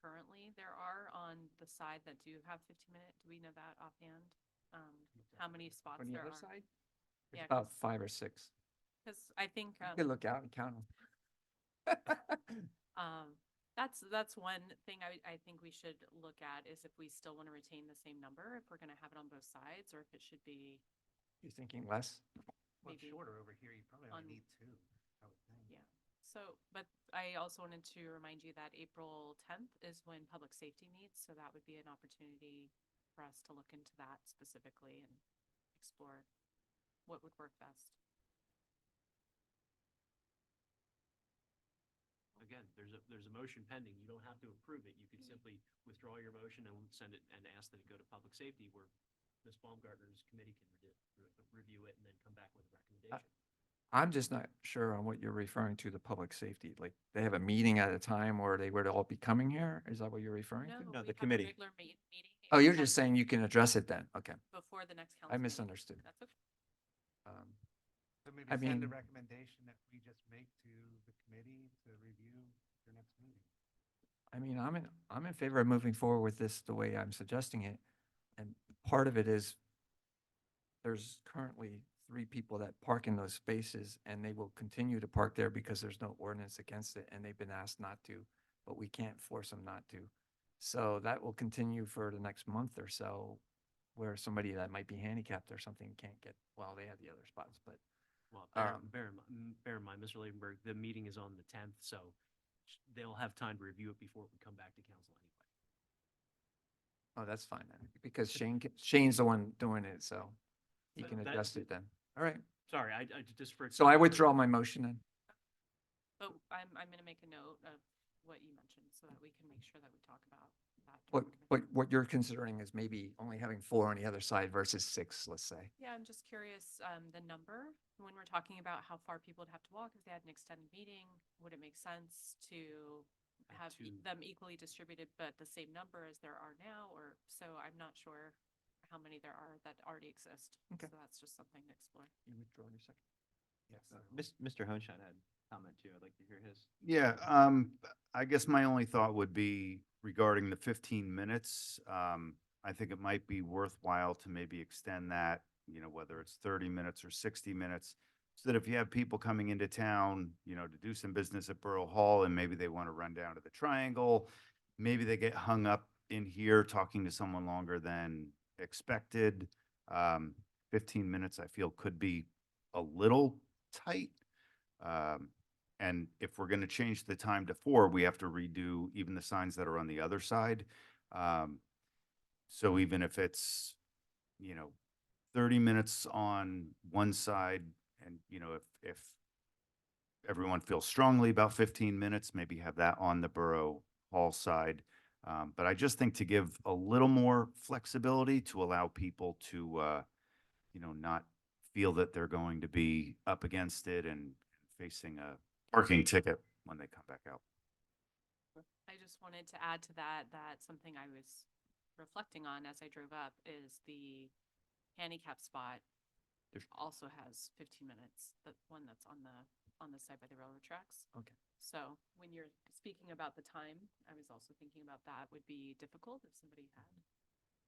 currently there are on the side that do have 15-minute. Do we know that offhand? How many spots
On the
there
other
are?
side?
Yeah,
It's about 5 or 6.
Because I think,
You can look out and count them.
that's one thing I think we should look at is if we still want to retain the same number, if we're going to have it on both sides, or if it should be,
You thinking less?
Well, it's
maybe
shorter over here. You probably
on-
only need 2, I would think.
yeah. So, but I also wanted to remind you that April 10th is when public safety meets, so that would be an opportunity for us to look into that specifically and explore what would work best.
Again, there's a motion pending. You don't have to approve it. You could simply withdraw your motion and send it and ask that it go to public safety where Ms. Baumgartner's committee can review it and then come back with a recommendation.
I'm just not sure on what you're referring to, the public safety. Like, they have a meeting at a time or they would all be coming here? Is that what you're referring to?
No,
we
the
have a
committee.
regular meeting.
Oh, you're
and
just saying you can address it then? Okay.
before the next council.
I
meeting.
misunderstood.
That's okay.
Um,
So maybe
I
send a
mean-
recommendation that we just make to the committee to review your next meeting.
I mean, I'm in favor of moving forward with this the way I'm suggesting it. And part of it is there's currently 3 people that park in those spaces and they will continue to park there because there's no ordinance against it and they've been asked not to. but we can't force them not to. So that will continue for the next month or so, where somebody that might be handicapped or something can't get, well, they have the other spots, but
Well,
Um,
bear in mind, Mr. Lavenberg, the meeting is on the 10th, so they'll have time to review it before we come back to council anyway.
oh, that's fine then, because Shane's the one doing it, so he
But
can
that-
adjust it then. All right,
Sorry, I just for.
so I withdraw my motion then.
But I'm gonna make a note of what you mentioned so that we can make sure that we talk about that.
What,
during committee.
what you're considering is maybe only having 4 on the other side versus 6, let's say.
Yeah, I'm just curious, the number, when we're talking about how far people would have to walk if they had an extended meeting, would it make sense to have them equally distributed, but the same number as there are now, or, so I'm not sure how many there are that already exist.
Okay.
So that's just something to explore.
You withdraw your second.
Yes.
Mr. Honeshine had a comment too. I'd like to hear his.
Yeah, I guess my only thought would be regarding the 15 minutes. I think it might be worthwhile to maybe extend that, you know, whether it's 30 minutes or 60 minutes. So that if you have people coming into town, you know, to do some business at Borough Hall and maybe they want to run down to the Triangle, maybe they get hung up in here talking to someone longer than expected. 15 minutes I feel could be a little tight. And if we're going to change the time to 4, we have to redo even the signs that are on the other side. So even if it's, you know, 30 minutes on one side and, you know, if everyone feels strongly about 15 minutes, maybe have that on the Borough Hall side. But I just think to give a little more flexibility to allow people to, you know, not feel that they're going to be up against it and facing a parking ticket when they come back out.
I just wanted to add to that, that something I was reflecting on as I drove up is the handicap spot also has 15 minutes, the one that's on the side by the railroad tracks.
Okay.
So when you're speaking about the time, I was also thinking about that would be difficult if somebody had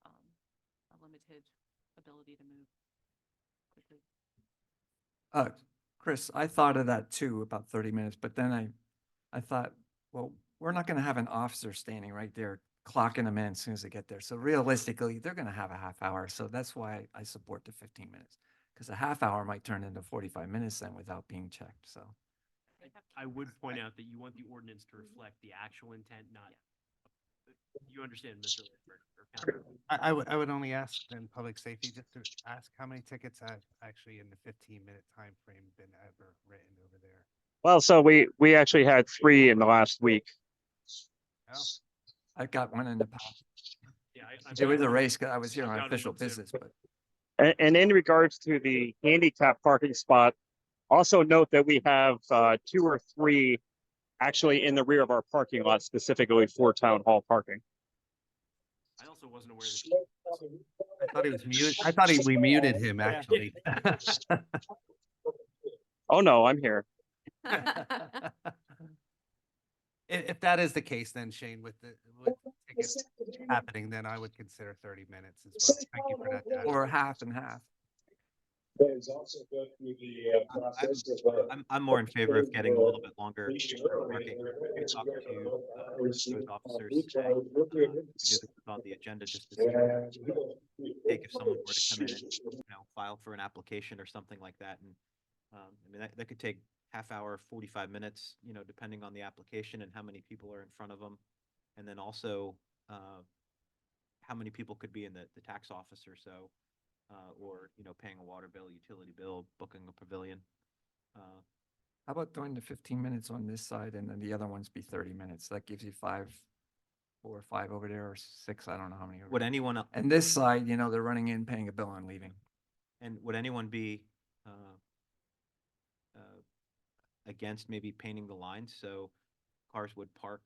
a limited ability to move quickly.
Chris, I thought of that too, about 30 minutes, but then I thought, well, we're not gonna have an officer standing right there clocking them in as soon as they get there. So realistically, they're gonna have a half hour. So that's why I support the 15 minutes. Because a half hour might turn into 45 minutes then without being checked, so.
They have
I would
cameras.
point out that you want the ordinance to reflect the actual intent, not. You understand, Mr. Lavenberg, or Councilman?
I would only ask then public safety, just to ask how many tickets have actually in the 15-minute time frame been ever written over there?
Well, so we actually had 3 in the last week.
Oh,
I got one in the past.
Yeah, I'm
It was a
counting-
race, 'cause I was here
I'm
on
counting
official
them too.
business, but
And in regards to the handicap parking spot, also note that we have 2 or 3 actually in the rear of our parking lot specifically for town hall parking.
I also wasn't aware that.
I thought he was muted. I thought we muted him, actually.
Oh, no, I'm here.
If that is the case, then Shane, with the tickets happening, then I would consider 30 minutes as well. Thank you for that. Dad.
or half and half.
I'm more in favor of getting a little bit longer for parking. I talked to those officers today. We knew this was on the agenda just to see take if someone were to come in and, you know, file for an application or something like that. And I mean, that could take half hour, 45 minutes, you know, depending on the application and how many people are in front of them. And then also how many people could be in the tax office or so, or, you know, paying a water bill, utility bill, booking a pavilion.
How about doing the 15 minutes on this side and then the other ones be 30 minutes? That gives you 4 or 5 over there or 6. I don't know how many. over
Would
there.
anyone,
And this side, you know, they're running in, paying a bill and leaving.
and would anyone be against maybe painting the lines so cars would park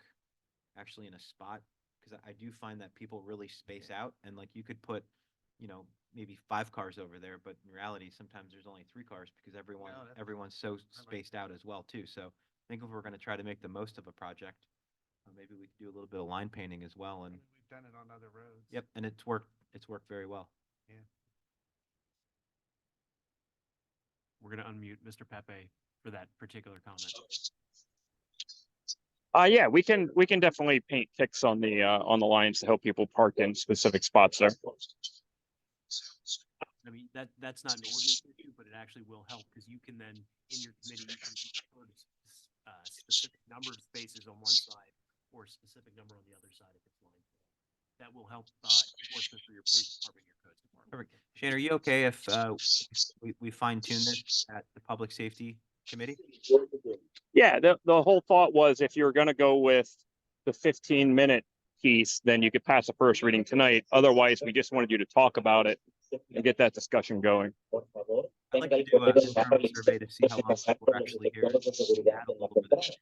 actually in a spot? Because I do find that people really space out, and like you could put, you know, maybe 5 cars over there, but in reality, sometimes there's only 3 cars because everyone's so spaced out as well too. So I think if we're going to try to make the most of a project, maybe we could do a little bit of line painting as well.
I
And
mean, we've done it on other roads.
yep, and it's worked very well.
We're going to unmute Mr. Pepe for that particular comment.
Yeah, we can definitely paint ticks on the lines to help people park in specific spots there.
I mean, that's not an ordinance issue, but it actually will help because you can then, in your committee, you can put a specific number of spaces on one side or a specific number on the other side if it's lined. That will help enforcement for your police department, your codes department.
Perfect. Shane, are you okay if we fine tune this at the Public Safety Committee?
Yeah, the whole thought was if you're gonna go with the 15-minute piece, then you could pass a first reading tonight. Otherwise, we just wanted you to talk about it and get that discussion going.
I'd like to do an internal survey to see how long people are actually here. Add a little bit.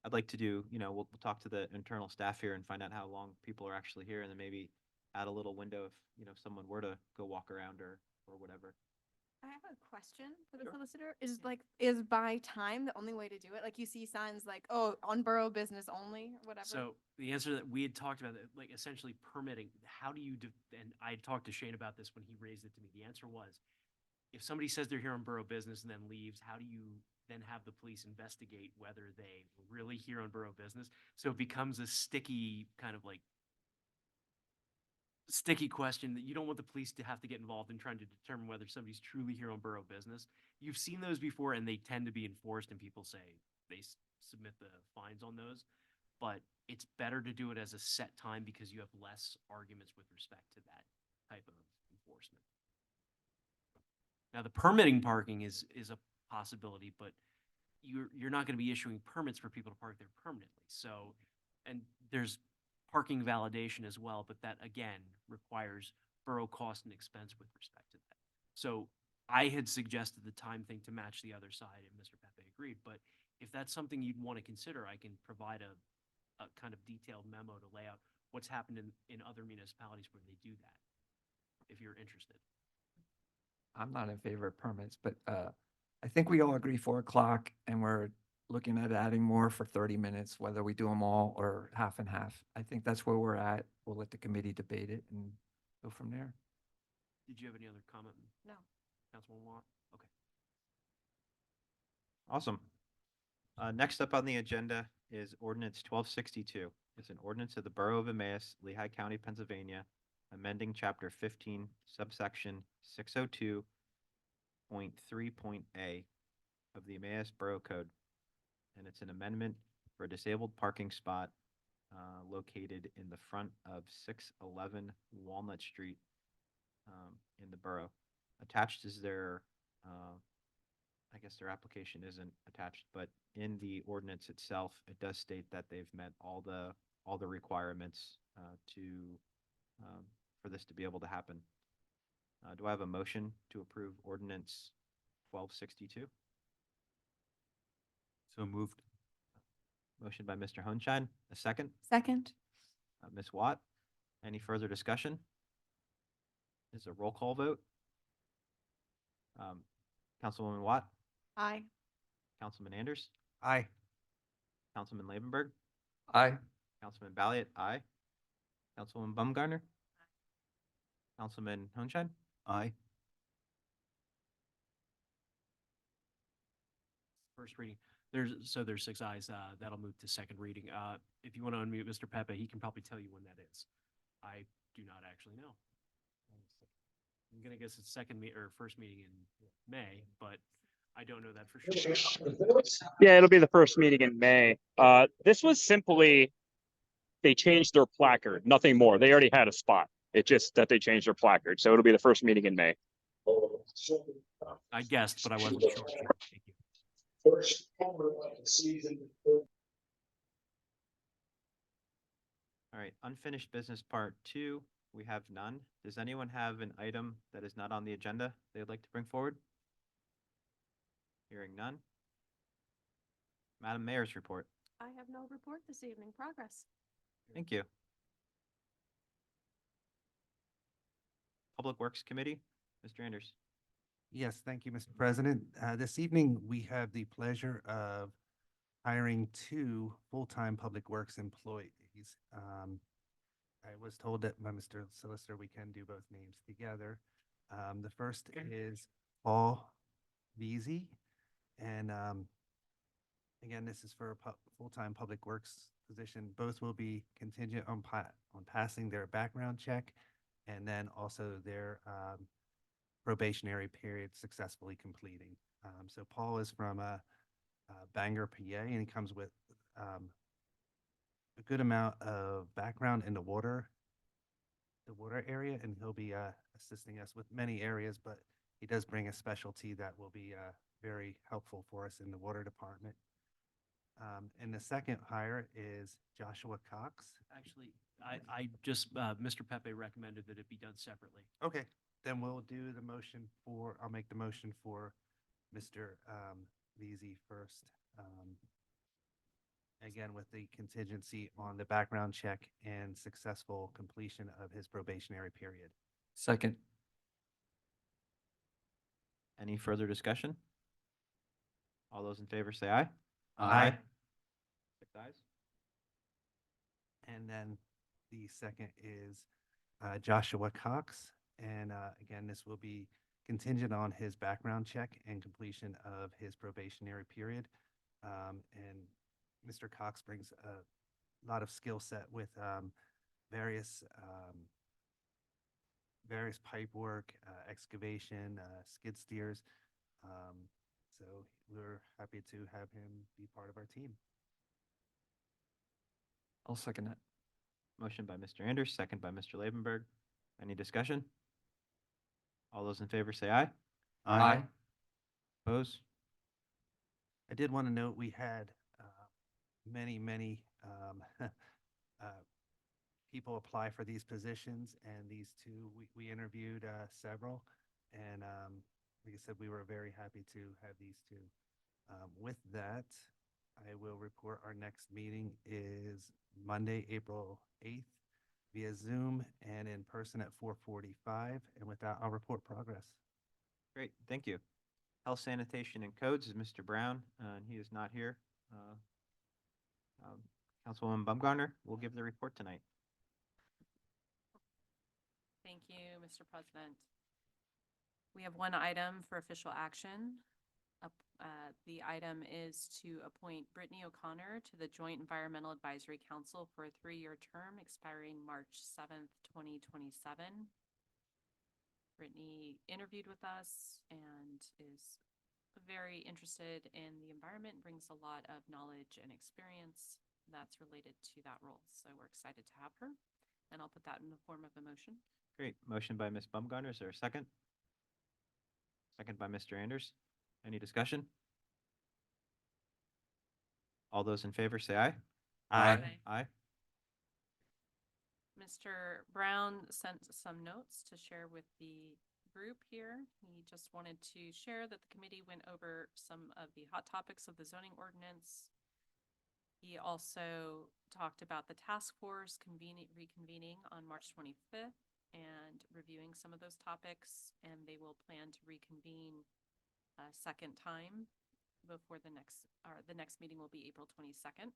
I'd like to do, we'll talk to the internal staff here and find out how long people are actually here, and then maybe add a little window if, someone were to go walk around or whatever.
I have a question for the
Sure.
solicitor. Is by time the only way to do it? Like you see signs like, oh, on borough business only, whatever.
So the answer that we had talked about, like essentially permitting, how do you, and I talked to Shane about this when he raised it to me. The answer was, if somebody says they're here on borough business and then leaves, how do you then have the police investigate whether they were really here on borough business? So it becomes a sticky kind of like sticky question that you don't want the police to have to get involved in trying to determine whether somebody's truly here on borough business. You've seen those before and they tend to be enforced and people say they submit the fines on those. But it's better to do it as a set time because you have less arguments with respect to that type of enforcement. Now, the permitting parking is a possibility, but you're not going to be issuing permits for people to park there permanently. So, and there's parking validation as well, but that again requires borough cost and expense with respect to that. So I had suggested the time thing to match the other side, and Mr. Pepe agreed. But if that's something you'd want to consider, I can provide a kind of detailed memo to lay out what's happened in other municipalities where they do that, if you're interested.
I'm not in favor of permits, but I think we all agree 4 o'clock and we're looking at adding more for 30 minutes, whether we do them all or half and half. I think that's where we're at. We'll let the committee debate it and go from there.
Did you have any other comment?
No.
Councilman Watt? Okay.
Awesome. Next up on the agenda is ordinance 1262. It's an ordinance of the Borough of Emmaus, Lehigh County, Pennsylvania, amending chapter 15, subsection 602.3.a of the Emmaus Borough Code. And it's an amendment for a disabled parking spot located in the front of 611 Walnut Street in the borough. Attached is their, I guess their application isn't attached, but in the ordinance itself, it does state that they've met all the requirements for this to be able to happen. Do I have a motion to approve ordinance 1262?
So moved.
Motion by Mr. Honshine, a second.
Second.
Ms. Watt, any further discussion? This is a roll call vote. Councilwoman Watt,
Aye.
Councilman Anders,
Aye.
Councilman Lavenberg,
Aye.
Councilman Balliet, aye. Councilwoman Baumgartner, Councilman Honshine,
Aye.
First reading. There's 6 ayes. That'll move to second reading. If you want to unmute Mr. Pepe, he can probably tell you when that is. I do not actually know. I'm gonna guess it's first meeting in May, but I don't know that for sure.
Yeah, it'll be the first meeting in May. This was simply, they changed their placard, nothing more. They already had a spot. It's just that they changed their placard. So it'll be the first meeting in May.
I guessed, but I wasn't sure. Thank you.
All right, unfinished business part 2, we have none. Does anyone have an item that is not on the agenda they'd like to bring forward? Hearing none. Madam Mayor's report.
I have no report this evening. Progress.
Thank you. Public Works Committee, Mr. Anders.
Yes, thank you, Mr. President. This evening, we have the pleasure of hiring 2 full-time Public Works employees. I was told that by Mr. Solicitor, we can do both names together. The first is Paul Veazey, And again, this is for a full-time public works position. Both will be contingent on on passing their background check and then also their probationary period successfully completing. So Paul is from Bangor, PA, and he comes with a good amount of background in the water area, and he'll be assisting us with many areas, but he does bring a specialty that will be very helpful for us in the water department. And the second hire is Joshua Cox.
Actually, I just, Mr. Pepe recommended that it be done separately.
Okay, then we'll do the motion for, I'll make the motion for Mr. Veazey first. Again, with the contingency on the background check and successful completion of his probationary period.
Second.
Any further discussion? All those in favor say aye.
Aye.
6 ayes.
And then the second is Joshua Cox. And again, this will be contingent on his background check and completion of his probationary period. And Mr. Cox brings a lot of skill set with various pipe work, excavation, skid steers. So we're happy to have him be part of our team.
I'll second that.
Motion by Mr. Anders, second by Mr. Labenberg. Any discussion? All those in favor say aye. Oppose?
I did want to note we had many people apply for these positions, and these two, we interviewed several, and like I said, we were very happy to have these two. With that, I will report our next meeting is Monday, April 8th via Zoom and in person at 4:45. And with that, I'll report progress.
Great, thank you. Health, Sanitation, and Codes is Mr. Brown, and he is not here. Councilwoman Baumgartner will give the report tonight.
Thank you, Mr. President. We have one item for official action. The item is to appoint Brittany O'Connor to the Joint Environmental Advisory Council for a 3-year term expiring March 7th, 2027. Brittany interviewed with us and is very interested in the environment, brings a lot of knowledge and experience that's related to that role. So we're excited to have her, and I'll put that in the form of a motion.
Great, motion by Ms. Baumgartner, is there a second? Second by Mr. Anders. Any discussion? All those in favor say aye. Aye.
Mr. Brown sent some notes to share with the group here. He just wanted to share that the committee went over some of the hot topics of the zoning ordinance. He also talked about the task force reconvening on March 25th and reviewing some of those topics, and they will plan to reconvene a second time before the next meeting will be April 22nd.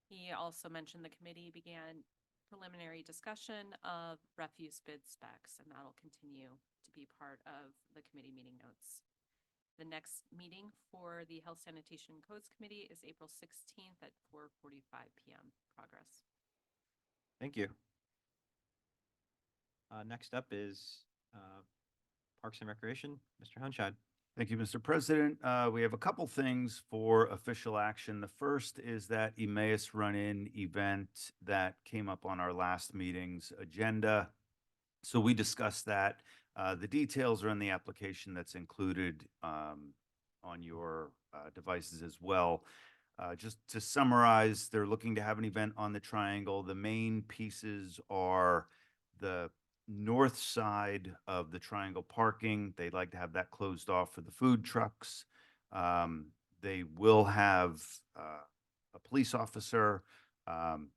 He also mentioned the committee began preliminary discussion of refuse bid specs, and that'll continue to be part of the committee meeting notes. The next meeting for the Health, Sanitation, and Codes Committee is April 16th at 4:45 p.m. Progress.
Thank you. Next up is Parks and Recreation, Mr. Hunshide.
Thank you, Mr. President. We have a couple things for official action. The first is that Emmaus Run-In event that came up on our last meeting's agenda. So we discussed that. The details are in the application that's included on your devices as well. Just to summarize, they're looking to have an event on the Triangle. The main pieces are the north side of the Triangle parking. They'd like to have that closed off for the food trucks. They will have a police officer. On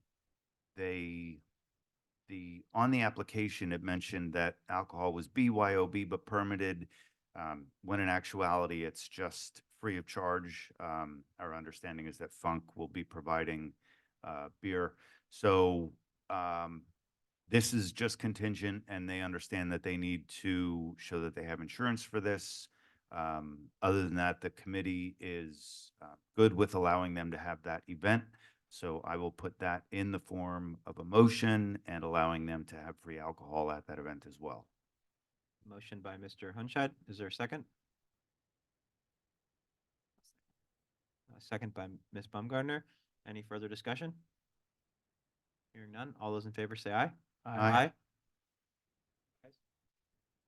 the application, it mentioned that alcohol was BYOB but permitted, when in actuality, it's just free of charge. Our understanding is that Funk will be providing beer. So this is just contingent, and they understand that they need to show that they have insurance for this. Other than that, the committee is good with allowing them to have that event. So I will put that in the form of a motion and allowing them to have free alcohol at that event as well.
Motion by Mr. Hunshad. Is there a second? A second by Ms. Baumgartner. Any further discussion? Hearing none. All those in favor say aye.
Aye.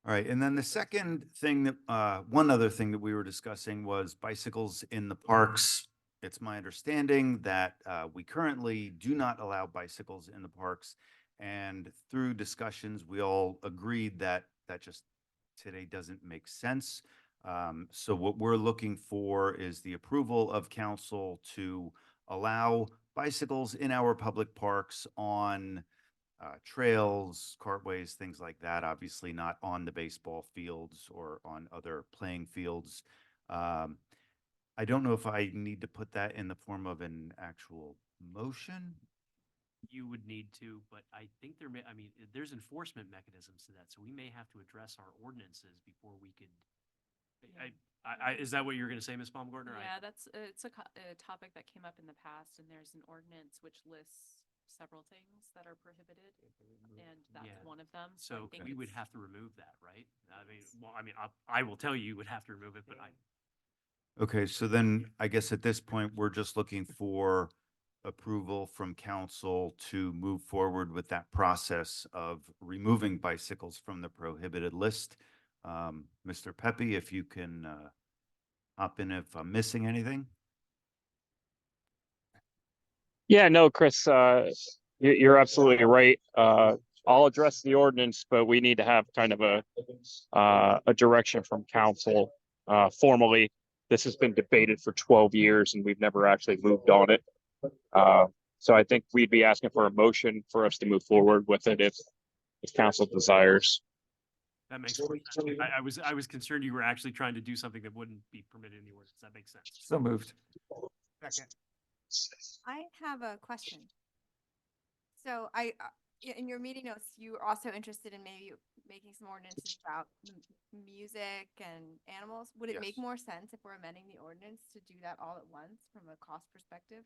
All right, and then the second thing that, one other thing that we were discussing was bicycles in the parks. It's my understanding that we currently do not allow bicycles in the parks. And through discussions, we all agreed that that just today doesn't make sense. So what we're looking for is the approval of council to allow bicycles in our public parks on trails, cartways, things like that. Obviously not on the baseball fields or on other playing fields. I don't know if I need to put that in the form of an actual motion.
You would need to, but I think there may, I mean, there's enforcement mechanisms to that, so we may have to address our ordinances before we could. Is that what you were gonna say, Ms. Baumgartner?
Yeah, it's a topic that came up in the past, and there's an ordinance which lists several things that are prohibited, and that's
Yeah.
one of them. I
So
think
we would
it's-
have to remove that, right? I mean, I will tell you would have to remove it, but
Okay, so then I guess at this point, we're just looking for approval from council to move forward with that process of removing bicycles from the prohibited list. Mr. Pepe, if you can hop in if I'm missing anything.
Yeah, no, Chris, you're absolutely right. I'll address the ordinance, but we need to have kind of a direction from council, formally. This has been debated for 12 years and we've never actually moved on it. So I think we'd be asking for a motion for us to move forward with it if council desires.
that makes more sense. I was concerned you were actually trying to do something that wouldn't be permitted in the ordinance. That makes sense.
So moved.
Second.
I have a question. So in your meeting notes, you were also interested in maybe making some ordinances about music and animals. Would it make
Yes.
more sense if we're amending the ordinance to do that all at once from a cost perspective?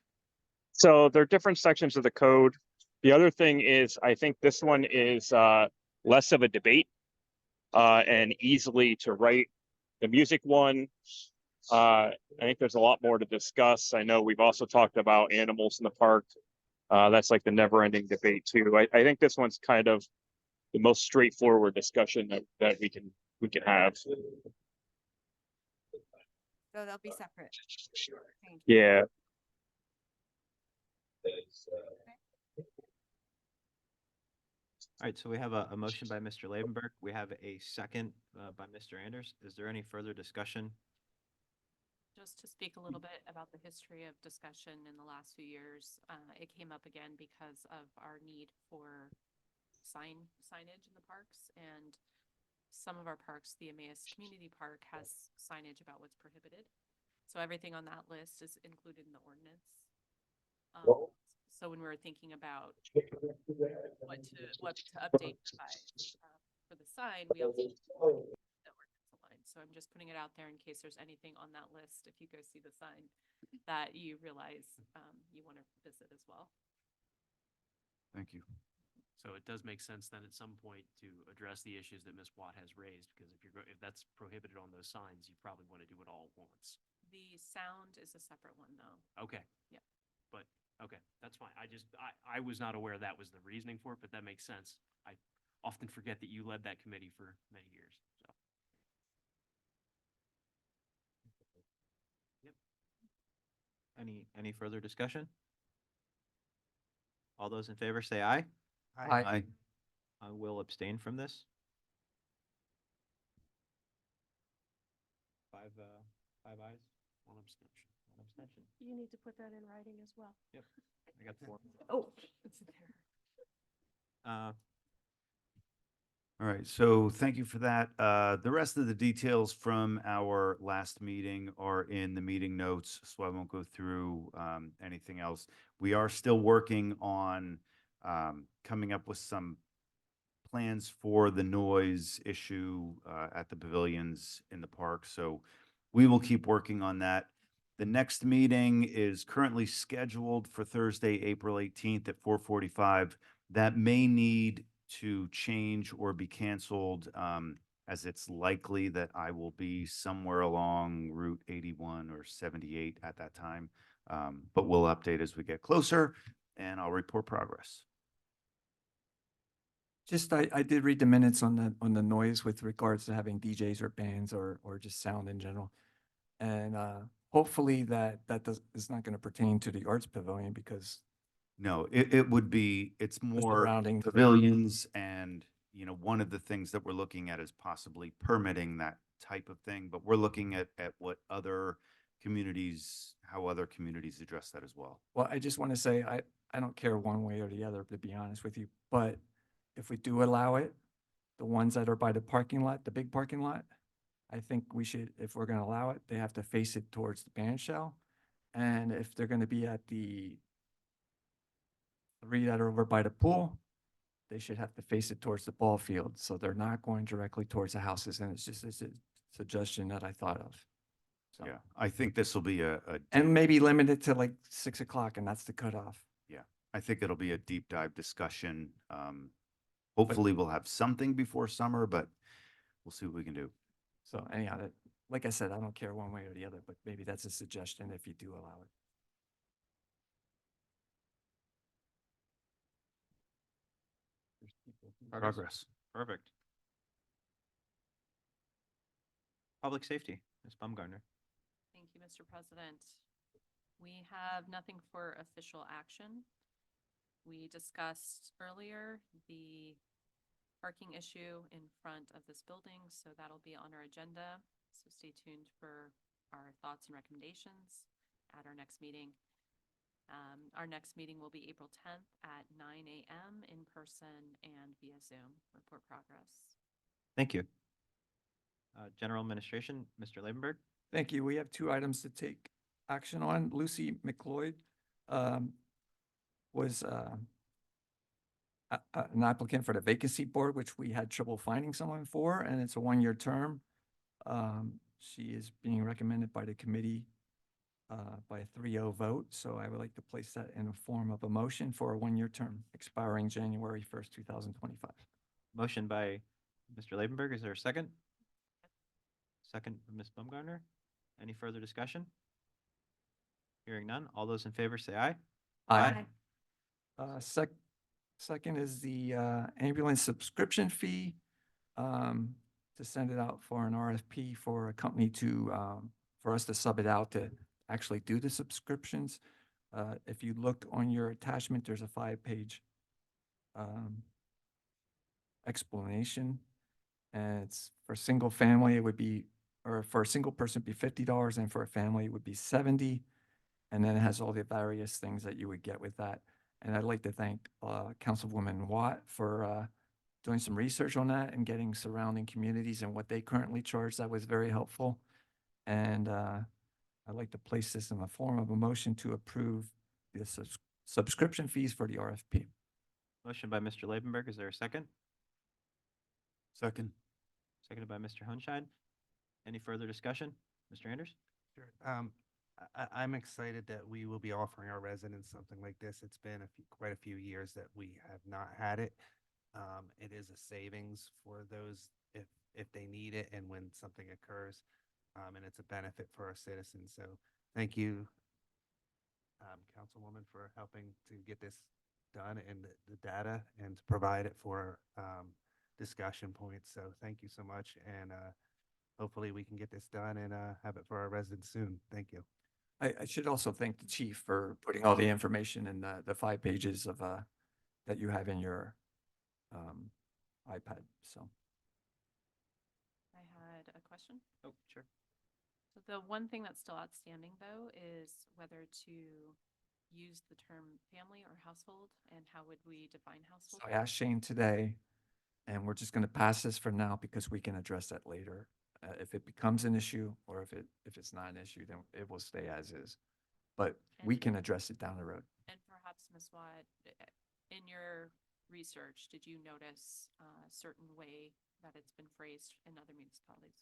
So there are different sections of the code. The other thing is, I think this one is less of a debate and easily to write. The music one, I think there's a lot more to discuss. I know we've also talked about animals in the park. That's like the never-ending debate too. I think this one's kind of the most straightforward discussion that we can have.
So they'll be separate. changes.
Yeah.
All right, so we have a motion by Mr. Lavenberg. We have a second by Mr. Anders. Is there any further discussion?
Just to speak a little bit about the history of discussion in the last few years, it came up again because of our need for signage in the parks, and some of our parks, the Emmaus Community Park has signage about what's prohibited. So everything on that list is included in the ordinance. So when we were thinking about what to update by, for the sign, we also the ordinance aligned. So I'm just putting it out there in case there's anything on that list, if you go see the sign, that you realize you want to visit as well.
Thank you.
So it does make sense then at some point to address the issues that Ms. Watt has raised, because if that's prohibited on those signs, you probably want to do it all at once.
The sound is a separate one, though.
Okay.
Yeah.
But, okay, that's fine. I was not aware that was the reasoning for it, but that makes sense. I often forget that you led that committee for many years, so. Yep.
Any further discussion? All those in favor say aye.
Aye.
I will abstain from this. Five ayes,
One abstention.
one abstention.
You need to put that in writing as well.
Yep, I got 4.
Oh, it's there.
All right, so thank you for that. The rest of the details from our last meeting are in the meeting notes, so I won't go through anything else. We are still working on coming up with some plans for the noise issue at the pavilions in the park. So we will keep working on that. The next meeting is currently scheduled for Thursday, April 18th at 4:45. That may need to change or be canceled, as it's likely that I will be somewhere along Route 81 or 78 at that time. But we'll update as we get closer, and I'll report progress.
Just, I did read the minutes on the noise with regards to having DJs or bands or just sound in general. And hopefully that is not going to pertain to the Arts Pavilion because
No, it would be, it's more
surrounding thing.
pavilions and, one of the things that we're looking at is possibly permitting that type of thing, but we're looking at what other communities, how other communities address that as well.
Well, I just want to say, I don't care one way or the other, to be honest with you, but if we do allow it, the ones that are by the parking lot, the big parking lot, I think we should, if we're going to allow it, they have to face it towards the band shell. And if they're going to be at the 3 that are over by the pool, they should have to face it towards the ball field. So they're not going directly towards the houses. And it's just a suggestion that I thought of. So,
Yeah, I think this will be
and maybe limit it to like 6 o'clock and that's the cutoff.
I think it'll be a deep dive discussion. Hopefully we'll have something before summer, but we'll see what we can do.
So anyhow, like I said, I don't care one way or the other, but maybe that's a suggestion if you do allow it.
Progress.
Perfect. Public safety, Ms. Baumgartner.
Thank you, Mr. President. We have nothing for official action. We discussed earlier the parking issue in front of this building, so that'll be on our agenda. So stay tuned for our thoughts and recommendations at our next meeting. Our next meeting will be April 10th at 9 a.m. in person and via Zoom. Report progress.
Thank you. General Administration, Mr. Labenberg.
Thank you. We have 2 items to take action on. Lucy McLeod was an applicant for the vacancy board, which we had trouble finding someone for, and it's a 1-year term. She is being recommended by the committee by a 3-0 vote. So I would like to place that in the form of a motion for a 1-year term expiring January 1st, 2025.
Motion by Mr. Labenberg. Is there a second? Second from Ms. Baumgartner. Any further discussion? Hearing none. All those in favor say aye.
Aye.
Second is the ambulance subscription fee, to send it out for an RFP for a company to, for us to sub it out to actually do the subscriptions. If you look on your attachment, there's a 5-page explanation. And it's for single family, it would be, or for a single person, it'd be $50, and for a family, it would be $70. And then it has all the various things that you would get with that. And I'd like to thank Councilwoman Watt for doing some research on that and getting surrounding communities and what they currently charge. That was very helpful. And I'd like to place this in the form of a motion to approve the subscription fees for the RFP.
Motion by Mr. Labenberg. Is there a second?
Second.
Seconded by Mr. Hunshine. Any further discussion? Mr. Anders?
Sure. I'm excited that we will be offering our residents something like this. It's been quite a few years that we have not had it. It is a savings for those if they need it and when something occurs, and it's a benefit for our citizens. So thank you, Councilwoman, for helping to get this done and the data and to provide it for discussion points. So thank you so much, and hopefully we can get this done and have it for our residents soon. Thank you.
I should also thank the chief for putting all the information in the 5 pages of that you have in your iPad. So
I had a question.
Oh, sure.
So the one thing that's still outstanding, though, is whether to use the term family or household, and how would we define household?
I asked Shane today, and we're just going to pass this for now because we can address that later. If it becomes an issue, or if it's not an issue, then it will stay as is. But we can address it down the road.
And perhaps, Ms. Watt, in your research, did you notice a certain way that it's been phrased in other municipalities?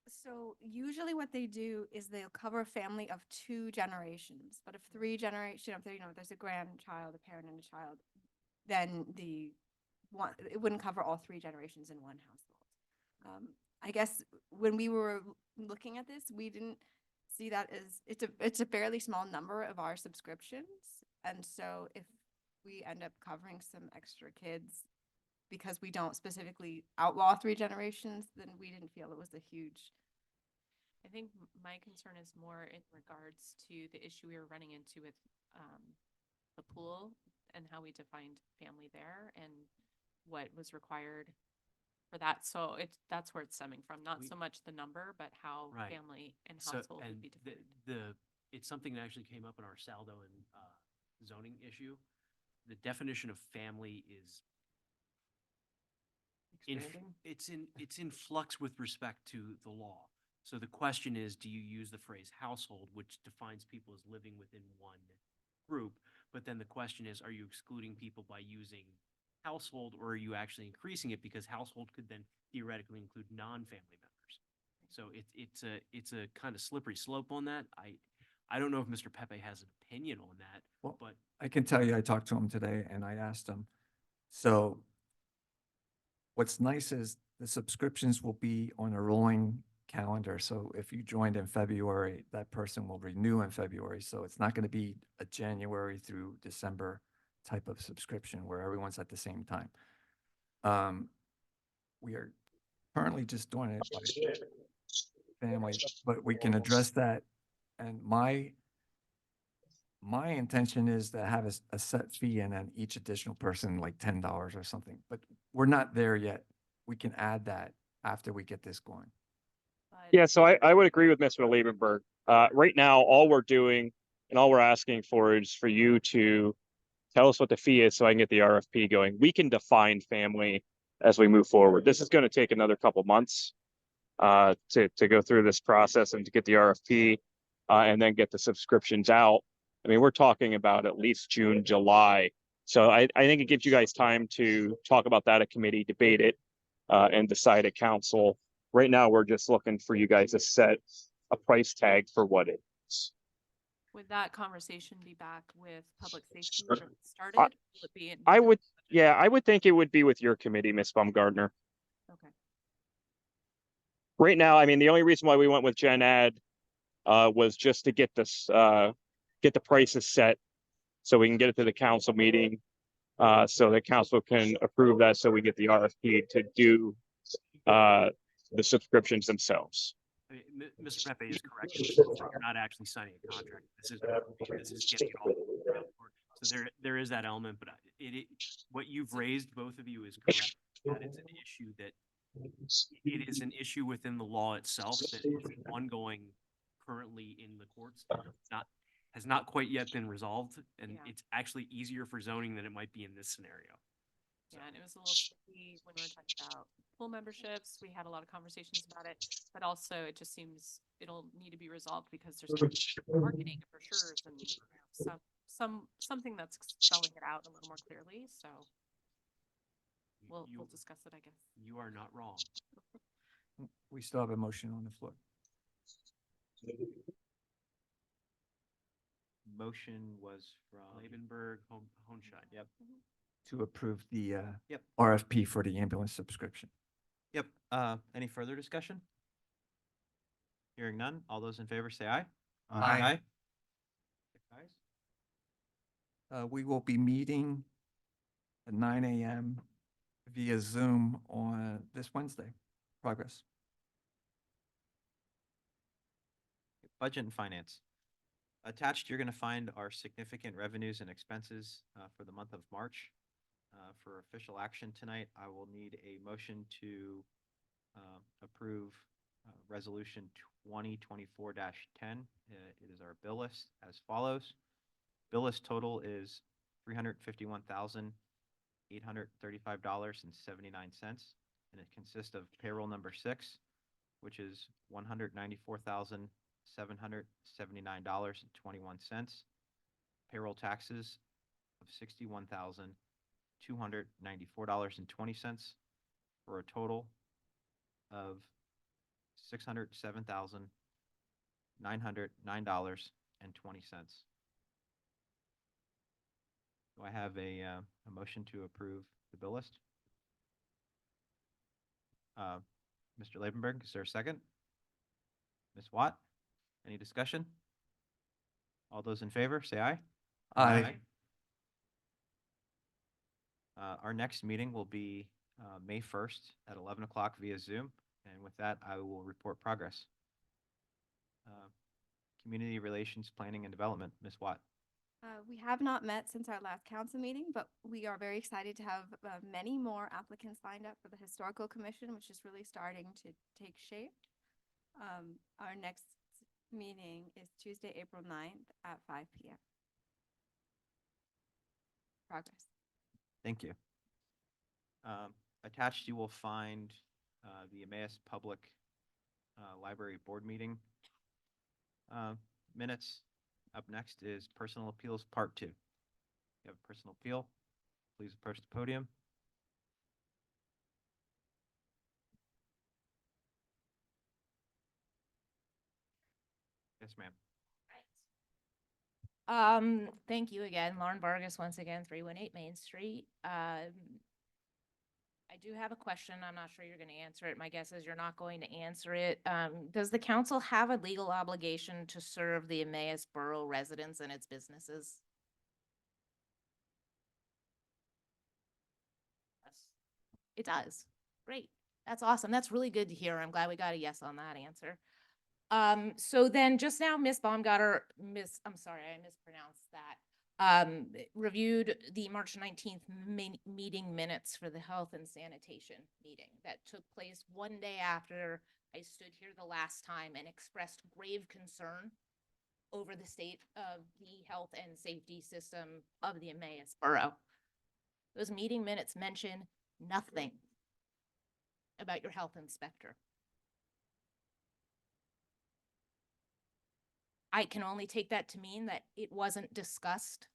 So usually what they do is they'll cover a family of 2 generations, but if 3 generation, if there, there's a grandchild, a parent and a child, then it wouldn't cover all 3 generations in one household. I guess when we were looking at this, we didn't see that as, it's a fairly small number of our subscriptions. And so if we end up covering some extra kids because we don't specifically outlaw 3 generations, then we didn't feel it was a huge.
I think my concern is more in regards to the issue we were running into with the pool and how we defined family there and what was required for that. So that's where it's stemming from, not
We-
so much the number, but how
Right.
family and
So,
household would
and
be defined.
it's something that actually came up in our Saldo and zoning issue. The definition of family is
Expanding?
it's in flux with respect to the law. So the question is, do you use the phrase household, which defines people as living within one group? But then the question is, are you excluding people by using household, or are you actually increasing it because household could then theoretically include non-family members? So it's a kind of slippery slope on that. I don't know if Mr. Pepe has an opinion on that,
Well,
but
I can tell you, I talked to him today and I asked him, so what's nice is the subscriptions will be on a rolling calendar. So if you joined in February, that person will renew in February. So it's not going to be a January through December type of subscription where everyone's at the same time. We are currently just doing it by family, but we can address that. And my intention is to have a set fee and then each additional person like $10 or something, but we're not there yet. We can add that after we get this going.
But
Yeah, so I would agree with Mr. Liebenberg. Right now, all we're doing and all we're asking for is for you to tell us what the fee is so I can get the RFP going. We can define family as we move forward. This is going to take another couple months to go through this process and to get the RFP and then get the subscriptions out. I mean, we're talking about at least June, July. So I think it gives you guys time to talk about that at committee, debate it, and decide at council. Right now, we're just looking for you guys to set a price tag for what it is.
would that conversation be back with public safety when it started? Will it be in-
I would think it would be with your committee, Ms. Baumgartner.
Okay.
Right now, I mean, the only reason why we went with Gen Ed was just to get this, get the prices set so we can get it to the council meeting, so the council can approve that, so we get the RFP to do the subscriptions themselves.
I mean, Mr. Pepe is correct. You're not actually signing a contract. This is getting it all. So there is that element, but what you've raised, both of you, is correct. That it's an issue that it is an issue within the law itself that is ongoing currently in the courts. Has not quite yet been resolved, and
Yeah.
it's actually easier for zoning than it might be in this scenario.
Yeah, and it was a little tricky when we were talking about pool memberships. We had a lot of conversations about it, but also it just seems it'll need to be resolved because there's marketing and brochures and something that's spelling it out a little more clearly. So we'll discuss it, I guess.
You are not wrong.
We still have a motion on the floor.
Motion was from.
Labenberg, Honshine.
Yep.
To approve the
Yep.
RFP for the ambulance subscription.
Yep. Any further discussion? Hearing none. All those in favor say aye.
Aye.
Six ayes.
We will be meeting at 9 a.m. via Zoom on this Wednesday. Progress.
Budget and finance. Attached, you're going to find our significant revenues and expenses for the month of March. For official action tonight, I will need a motion to approve Resolution 2024-10. It is our bill list as follows. Bill list total is $351,835.79, and it consists of payroll number 6, which is $194,779.21, payroll taxes of $61,285.21, $294.20 for a total of $607,909.20. Do I have a motion to approve the bill list? Mr. Labenberg, is there a second? Ms. Watt, any discussion? All those in favor, say aye.
Aye.
Our next meeting will be May 1st at 11 o'clock via Zoom, and with that, I will report progress. Community Relations Planning and Development, Ms. Watt.
We have not met since our last council meeting, but we are very excited to have many more applicants lined up for the Historical Commission, which is really starting to take shape. Our next meeting is Tuesday, April 9th at 5 p.m. Progress.
Thank you. Attached, you will find the Emmaus Public Library Board meeting minutes. Up next is Personal Appeals Part 2. If you have a personal appeal, please approach the podium. Yes, ma'am.
Thank you again, Lauren Vargas, once again, 318 Main Street. I do have a question. I'm not sure you're going to answer it. My guess is you're not going to answer it. Does the council have a legal obligation to serve the Emmaus Borough residents and its businesses? Yes. It does. Great. That's awesome. That's really good to hear. I'm glad we got a yes on that answer. So then just now, Ms. Baumgartner, I'm sorry, I mispronounced that, reviewed the March 19th meeting minutes for the Health and Sanitation meeting that took place one day after I stood here the last time and expressed grave concern over the state of the health and safety system of the Emmaus Borough. Those meeting minutes mention nothing about your health inspector. I can only take that to mean that it wasn't discussed,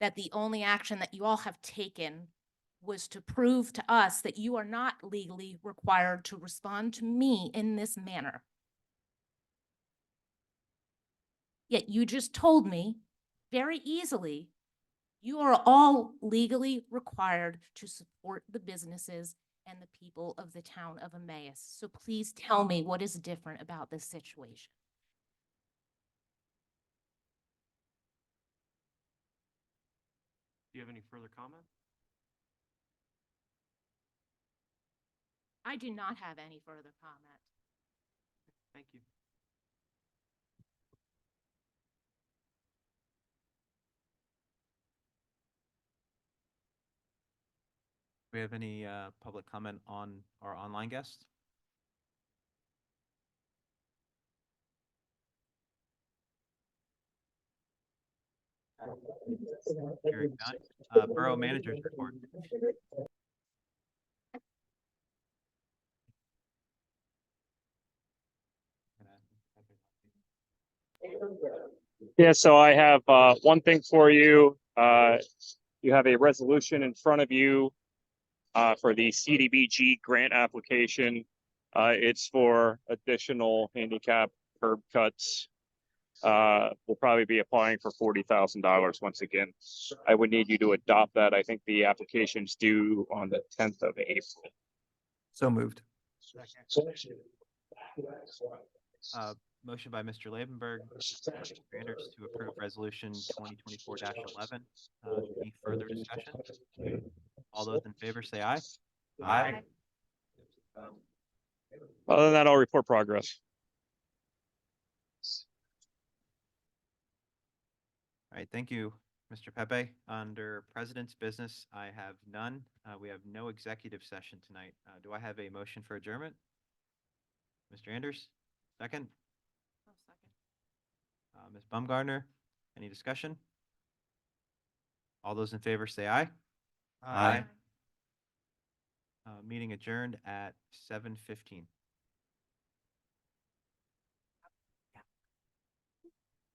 that the only action that you all have taken was to prove to us that you are not legally required to respond to me in this manner. Yet you just told me very easily, you are all legally required to support the businesses and the people of the town of Emmaus. So please tell me what is different about this situation.
Do you have any further comment?
I do not have any further comment.
Thank you.
Do we have any public comment on our online guests? Hearing none. Borough Manager's report.
Yeah, so I have one thing for you. You have a resolution in front of you for the CDBG grant application. It's for additional handicap curb cuts. We'll probably be applying for $40,000 once again. I would need you to adopt that. I think the application's due on the 10th of April.
So moved.
Motion by Mr. Labenberg, Mr. Anders to approve resolution 2024-11. Any further discussion? All those in favor say aye. Aye.
Other than that, I'll report progress.
All right, thank you, Mr. Pepe. Under President's Business, I have none. We have no executive session tonight. Do I have a motion for adjournment? Mr. Anders, second?
Oh, second.
Ms. Baumgartner, any discussion? All those in favor say aye.
Aye.
Meeting adjourned at 7:15.